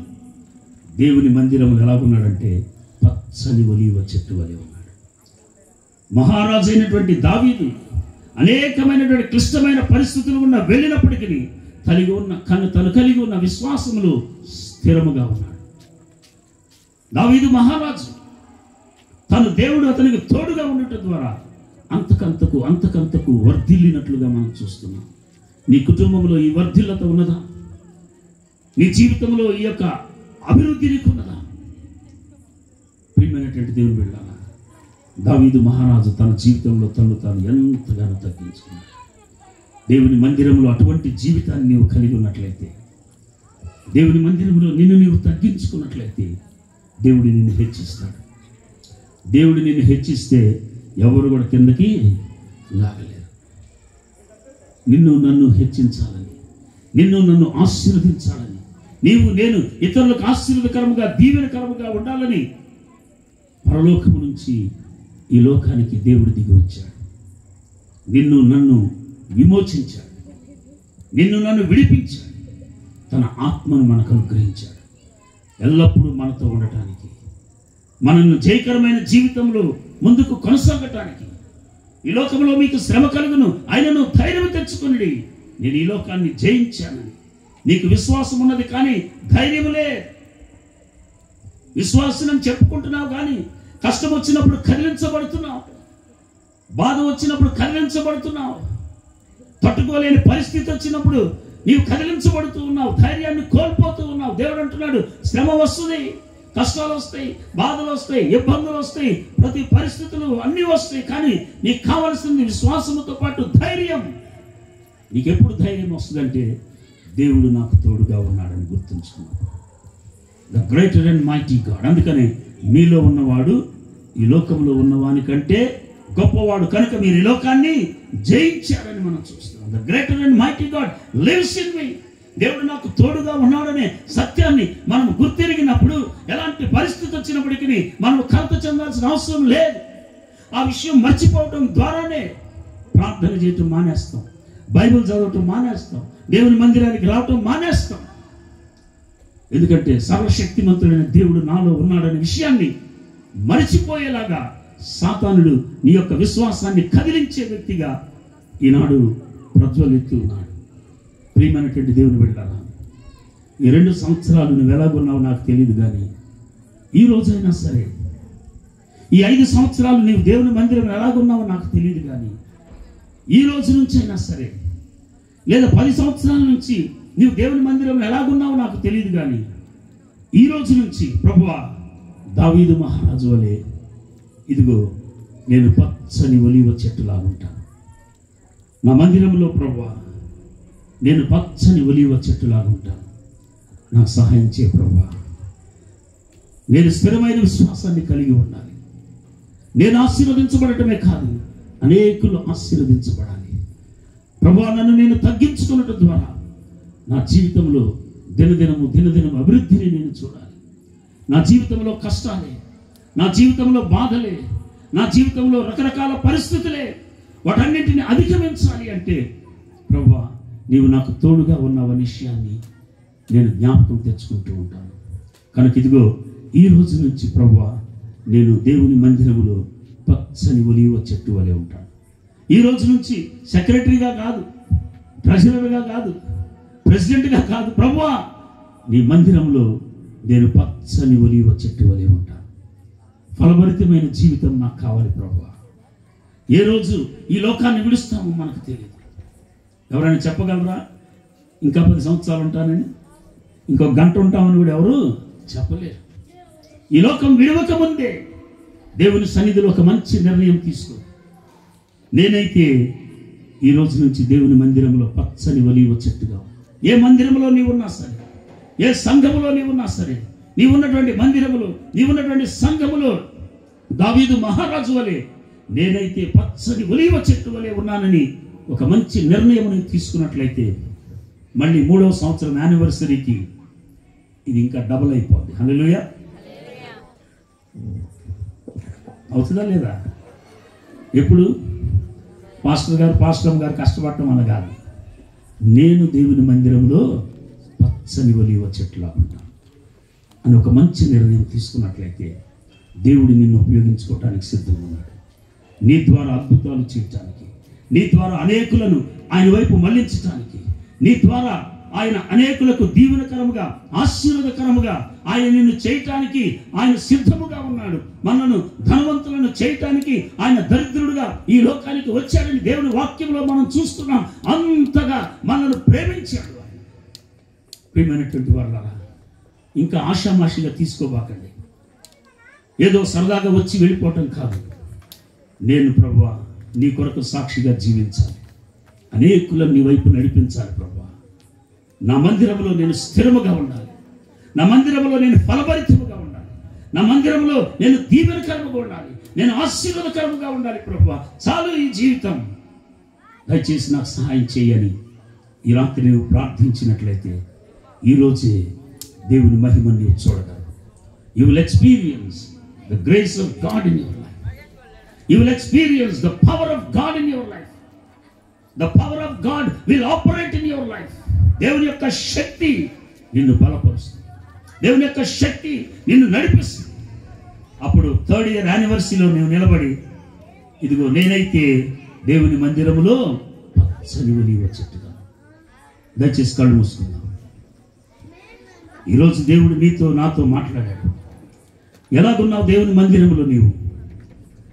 దేవుని మందిరంలో ఎలాగున్నాడంటే పచ్చని ఒలీవ చెట్టు వలె ఉన్నాడు. మహారాజు అయినటువంటి దావీదు అనేకమైనటువంటి క్లిష్టమైన పరిస్థితులు ఉన్న వెళ్ళినప్పటికీ తను కలిగి ఉన్న విశ్వాసములు స్థిరముగా ఉన్నాడు. దావీదు మహారాజు తను దేవుడు అతనికి తోడుగా ఉండటం ద్వారా అంతకంతకు వర్ధిల్లినట్లుగా మనం చూస్తున్నాం. నీ కుటుంబంలో ఈ వర్ధిల్లత ఉన్నదా? నీ జీవితంలో ఈ యొక్క అభివృద్ధి నీకు ఉన్నదా? ప్రియమైనటువంటి దేవుని బిడ్డలారా, దావీదు మహారాజు తన జీవితంలో తను తాను ఎంతగానో తగ్గించుకున్నాడు. దేవుని మందిరంలో అటువంటి జీవితాన్ని నీవు కలిగి ఉన్నట్లయితే, దేవుని మందిరంలో నిన్ను నీవు తగ్గించుకున్నట్లయితే దేవుడు నిన్ను హెచ్చిస్తాడు. దేవుడు నిన్ను హెచ్చిస్తే ఎవరు కూడా కిందకి లాగలేరు. నిన్ను నన్ను హెచ్చించాలని, నిన్ను నన్ను ఆశీర్వదించాలని, నీవు నేను ఇతరులకు ఆశీర్వదకరముగా దీవెనకరముగా ఉండాలని పరలోకము నుంచి ఈ లోకానికి దేవుడు దిగి వచ్చాడు. నిన్ను నన్ను విమోచించాడు, నిన్ను నన్ను విడిపించాడు, తన ఆత్మను మనకు అనుగ్రహించాడు. ఎల్లప్పుడూ మనతో ఉండటానికి, మనల్ని జయకరమైన జీవితంలో ముందుకు కొనసాగటానికి. ఈ లోకంలో మీకు శ్రమ కలుగును, ఆయనను ధైర్యం తెచ్చుకుని నేను ఈ లోకాన్ని జయించానని. నీకు విశ్వాసం ఉన్నది కానీ ధైర్యం లేదు. విశ్వాసం చెప్పుకుంటున్నావు కానీ కష్టం వచ్చినప్పుడు కదిలించబడుతున్నావు, బాధ వచ్చినప్పుడు కదిలించబడుతున్నావు, తట్టుకోలేని పరిస్థితి వచ్చినప్పుడు నీవు కదిలించబడుతూ ఉన్నావు, ధైర్యాన్ని కోల్పోతూ ఉన్నావు. దేవుడు అంటున్నాడు, శ్రమ వస్తుంది, కష్టాలు వస్తాయి, బాధలు వస్తాయి, ఇబ్బందులు వస్తాయి, ప్రతి పరిస్థితులు అన్నీ వస్తాయి. కానీ నీకు కావలసింది విశ్వాసముతో పాటు ధైర్యం. నీకెప్పుడు ధైర్యం వస్తుందంటే దేవుడు నాకు తోడుగా ఉన్నాడని గుర్తుంచుకున్నావు. The greater and mighty God. అందుకనే మీలో ఉన్నవాడు ఈ లోకంలో ఉన్నవానికంటే గొప్పవాడు కనుక మీరు ఈ లోకాన్ని జయించారని మనం చూస్తున్నాం. The greater and mighty God lives in me. దేవుడు నాకు తోడుగా ఉన్నాడనే సత్యాన్ని మనం గుర్తిరిగినప్పుడు ఎలాంటి పరిస్థితి వచ్చినప్పటికీ మనం కలత చెందాల్సిన అవసరం లేదు. ఆ విషయం మర్చిపోవడం ద్వారానే ప్రార్థన చేయటం మానేస్తాం, బైబిల్ చదవటం మానేస్తాం, దేవుని మందిరానికి రావటం మానేస్తాం. ఎందుకంటే సర్వశక్తిమంతుడైన దేవుడు నాలో ఉన్నాడనే విషయాన్ని మరిచిపోయేలాగా సాతానుడు నీ యొక్క విశ్వాసాన్ని కదిలించే వ్యక్తిగా ఈనాడు ప్రజ్వలిస్తూ ఉన్నాడు. ప్రియమైనటువంటి దేవుని బిడ్డలారా, ఈ 2 సంవత్సరాలు నువ్వు ఎలాగున్నావు నాకు తెలియదు, కానీ ఈ రోజైనా సరే, ఈ 5 సంవత్సరాలు నీవు దేవుని మందిరం ఎలాగున్నావో నాకు తెలియదు, కానీ ఈ రోజు నుంచి అయినా సరే, లేదా 10 సంవత్సరాల నుంచి నీవు దేవుని మందిరం ఎలాగున్నావో నాకు తెలియదు, కానీ ఈ రోజు నుంచి ప్రభువా దావీదు మహారాజు వలె ఇదిగో నేను పచ్చని ఒలీవ చెట్టులాగుంటాను. నా మందిరంలో ప్రభువా నేను పచ్చని ఒలీవ చెట్టులాగుంటాను. నాకు సహాయం చేయ ప్రభువా. నేను స్థిరమైన విశ్వాసాన్ని కలిగి ఉండాలి. నేను ఆశీర్వదించబడటమే కాదు, అనేకులు ఆశీర్వదించబడాలి. ప్రభువా నన్ను నేను తగ్గించుకున్నట్టు ద్వారా నా జీవితంలో దినదినము అభివృద్ధిని నేను చూడాలి. నా జీవితంలో కష్టాలే, నా జీవితంలో బాధలే, నా జీవితంలో రకరకాల పరిస్థితులే, వాటన్నింటిని అధిగమించాలి అంటే ప్రభువా నీవు నాకు తోడుగా ఉన్నావనే విషయాన్ని నేను జ్ఞాపకం తెచ్చుకుంటూ ఉంటాను. కనుక ఇదిగో ఈ రోజు నుంచి ప్రభువా నేను దేవుని మందిరములో పచ్చని ఒలీవ చెట్టు వలె ఉంటాను. ఈ రోజు నుంచి సెక్రటరీగా కాదు, ట్రెజరర్గా కాదు, ప్రెసిడెంట్గా కాదు, ప్రభువా నీ మందిరంలో నేను పచ్చని ఒలీవ చెట్టు వలె ఉంటాను. ఫలభరితమైన జీవితం నాకు కావాలి ప్రభువా. ఏ రోజు ఈ లోకాన్ని విడుస్తామో మనకు తెలియదు. ఎవరైనా చెప్పగలరా ఇంకా 10 సంవత్సరాలు ఉంటానని, ఇంకో గంట ఉంటామని కూడా ఎవరు చెప్పలేరు. ఈ లోకం విడవక ముందే దేవుని సన్నిధిలో ఒక మంచి నిర్ణయం తీసుకో. నేనైతే ఈ రోజు నుంచి దేవుని మందిరంలో పచ్చని ఒలీవ చెట్టుగా, ఏ మందిరంలో నీవున్నా సరే, ఏ సంఘములో నీవున్నా సరే, నీవున్నటువంటి మందిరములో, నీవున్నటువంటి సంఘములో దావీదు మహారాజు వలె నేనైతే పచ్చని ఒలీవ చెట్టు వలె ఉన్నానని ఒక మంచి నిర్ణయం తీసుకున్నట్లయితే మళ్ళీ 3వ సంవత్సరం యానివర్సరీకి ఇది ఇంకా డబుల్ అయిపోద్ది. హల్లెలూయా. అవుతుందా లేదా? ఎప్పుడు పాస్టర్ గారు కష్టపడటం అన్న కాదు, నేను దేవుని మందిరంలో పచ్చని ఒలీవ చెట్టులా ఉంటాను అని ఒక మంచి నిర్ణయం తీసుకున్నట్లయితే దేవుడు నిన్ను ఉపయోగించుకోవటానికి సిద్ధంగా ఉన్నాడు. నీ ద్వారా అద్భుతాలు చేయటానికి, నీ ద్వారా అనేకులను ఆయన వైపు మళ్లించటానికి, నీ ద్వారా ఆయన అనేకులకు దీవెనకరముగా, ఆశీర్వాదకరముగా ఆయన నిన్ను చేయటానికి ఆయన సిద్ధముగా ఉన్నాడు. మనను ధనవంతులను చేయటానికి ఆయన దరిద్రుడుగా ఈ లోకానికి వచ్చాడని దేవుని వాక్యంలో మనం చూస్తున్నాం. అంతగా మనల్ని ప్రేమించాడు ఆయన. ప్రియమైనటువంటి వాళ్ళ ఇంకా ఆషామాషిగా తీసుకోబాకండి. ఏదో సరదాగా వచ్చి వెళ్ళిపోవటం కాదు. నేను ప్రభువా నీ కొరకు సాక్షిగా జీవించాలి, అనేకులను నీ వైపు నడిపించాలి ప్రభువా. నా మందిరంలో నేను స్థిరముగా ఉండాలి, నా మందిరంలో నేను ఫలభరితముగా ఉండాలి, నా మందిరంలో నేను దీవెనకరముగా ఉండాలి, నేను ఆశీర్వాదకరముగా ఉండాలి ప్రభువా. చాలు ఈ జీవితం, దయచేసి నాకు సహాయం చేయని ఈ రాత్రి నువ్వు ప్రార్థించినట్లయితే ఈరోజే దేవుని మహిమను నీవు చూడగలవు. You will experience the grace of God in your life. You will experience the power of God in your life. The power of God will operate in your life. దేవుని యొక్క శక్తి నిన్ను బలపరుస్తుంది, దేవుని యొక్క శక్తి నిన్ను నడిపిస్తుంది. అప్పుడు 3rd year యానివర్సరీలో నువ్వు నిలబడి, ఇదిగో నేనైతే దేవుని మందిరములో పచ్చని ఒలీవ చెట్టుగా. దయచేసి కళ్ళు మూసుకుందాం. ఈరోజు దేవుడు నీతో నాతో మాట్లాడాడు. ఎలాగున్నావు దేవుని మందిరంలో? నీవు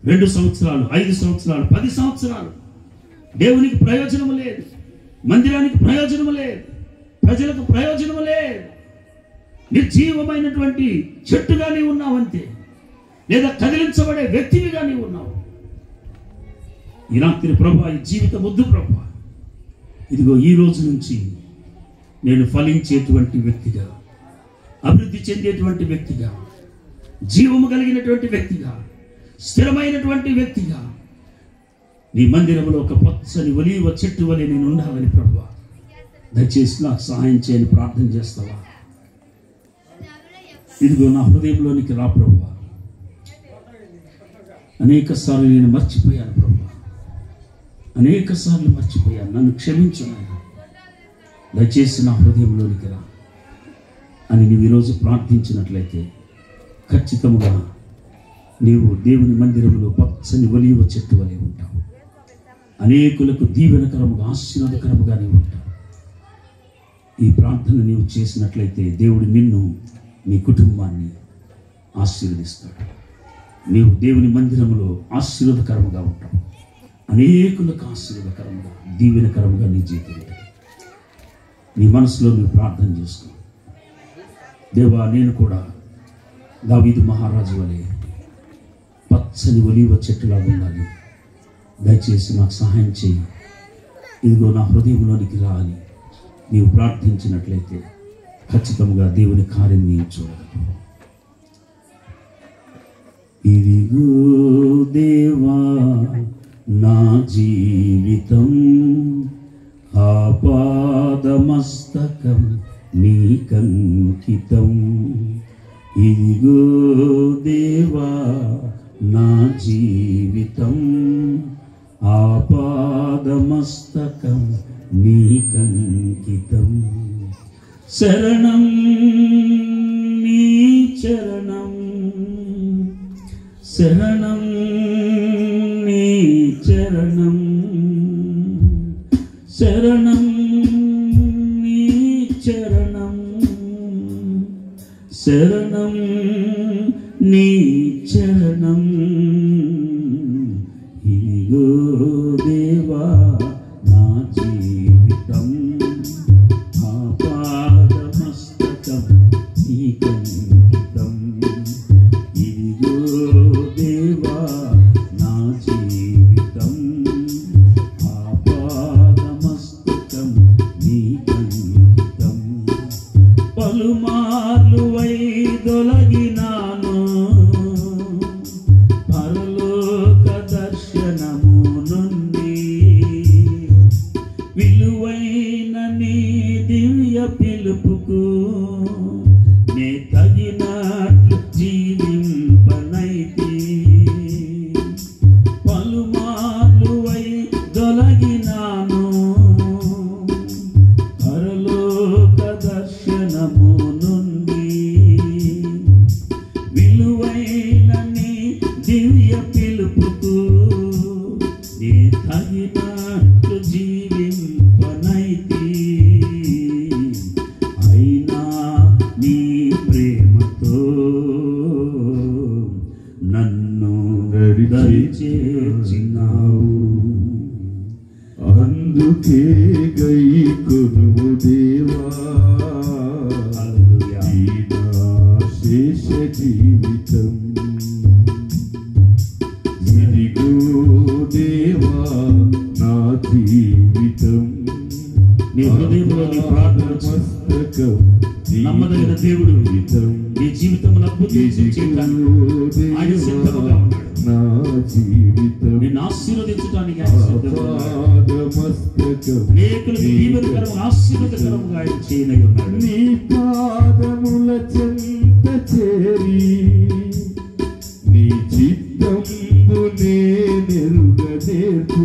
2 సంవత్సరాలు, 5 సంవత్సరాలు, 10 సంవత్సరాలు దేవునికి ప్రయోజనము లేదు, మందిరానికి ప్రయోజనము లేదు, ప్రజలకు ప్రయోజనము లేదు. నిర్జీవమైనటువంటి చెట్టుగా నీవు ఉన్నావంతే, లేదా కదిలించబడే వ్యక్తివిగా నీవు ఉన్నావు. ఈ రాత్రి ప్రభువా ఈ జీవితం వద్దు ప్రభువా, ఇదిగో ఈ రోజు నుంచి నేను ఫలించేటువంటి వ్యక్తిగా, అభివృద్ధి చెందేటువంటి వ్యక్తిగా, జీవము కలిగినటువంటి వ్యక్తిగా, స్థిరమైనటువంటి వ్యక్తిగా నీ మందిరంలో ఒక పచ్చని ఒలీవ చెట్టు వలె నేను ఉండాలని ప్రభువా దయచేసి నాకు సహాయం చేయని ప్రార్థన చేస్తావా? ఇదిగో నా హృదయంలోనికి రా ప్రభువా. అనేక సార్లు నేను మర్చిపోయాను ప్రభువా, అనేక సార్లు మర్చిపోయాను, నన్ను క్షమించు నాయనా. దయచేసి నా హృదయంలోనికి రా అని నీవు ఈరోజు ప్రార్థించినట్లయితే ఖచ్చితంగా నీవు దేవుని మందిరంలో పచ్చని ఒలీవ చెట్టు వలె ఉంటావు. అనేకులకు దీవెనకరముగా, ఆశీర్వాదకరముగా నీవు ఉంటావు. ఈ ప్రార్థన నీవు చేసినట్లయితే దేవుడు నిన్ను, నీ కుటుంబాన్ని ఆశీర్వదిస్తాడు. నీవు దేవుని మందిరంలో ఆశీర్వాదకరముగా ఉంటావు. అనేకులకు ఆశీర్వాదకరముగా, దీవెనకరముగా నీ జీవితం ఉంటుంది. నీ మనసులో నువ్వు ప్రార్థన చేసుకో. దేవా, నేను కూడా దావీదు మహారాజు వలె పచ్చని ఒలీవ చెట్టులా ఉండాలి. దయచేసి నాకు సహాయం చేయి. ఇదిగో నా హృదయంలోనికి రాని నీవు ప్రార్థించినట్లయితే ఖచ్చితంగా దేవుని కార్యం నీవు చూడగలవు. ఇదిగో దేవా నా జీవితం, ఆపాదమస్తకం నీకంకితం. ఇదిగో దేవా నా జీవితం, ఆపాదమస్తకం నీకంకితం. శరణం నీ చరణం, శరణం నీ చరణం, శరణం నీ చరణం, శరణం నీ చరణం. ఇదిగో దేవా నా జీవితం, ఆపాదమస్తకం నీకంకితం. ఇదిగో దేవా నా జీవితం, ఆపాదమస్తకం నీకంకితం. పలుమార్లు వైదొలగినాను పరలోక దర్శనము నుండి, విలువైన నీ దివ్య పిలుపుకు నే తగినట్లు జీవింపనైతి. పలుమార్లు వైదొలగినాను పరలోక దర్శనము నుండి, విలువైన నీ దివ్య పిలుపుకు నే తగినట్లు జీవింపనైతి. అయినా నీ ప్రేమతో నన్ను దరిచేర్చినావు. అందుకే గైకొనుము దేవా ఈ నా శేష జీవితం, హృదయంలో నీ ప్రార్థన మస్తకం నమ్మదగిన దేవుడు నీ జీవితంలో అద్భుతం చేయడానికి ఆయన సిద్ధంగా ఉన్నాడు. నా జీవితం నిన్ను ఆశీర్వదించడానికి ఆయన సిద్ధంగా ఉన్నాడు. మస్తకం అనేకులకు దీవెనకరంగా ఆశీర్వాదకరంగా ఆయన చేయనై ఉన్నాడు. నీ పాదముల చెంత చేరి నీ చిత్తంబు నేనెరుగనేర్పు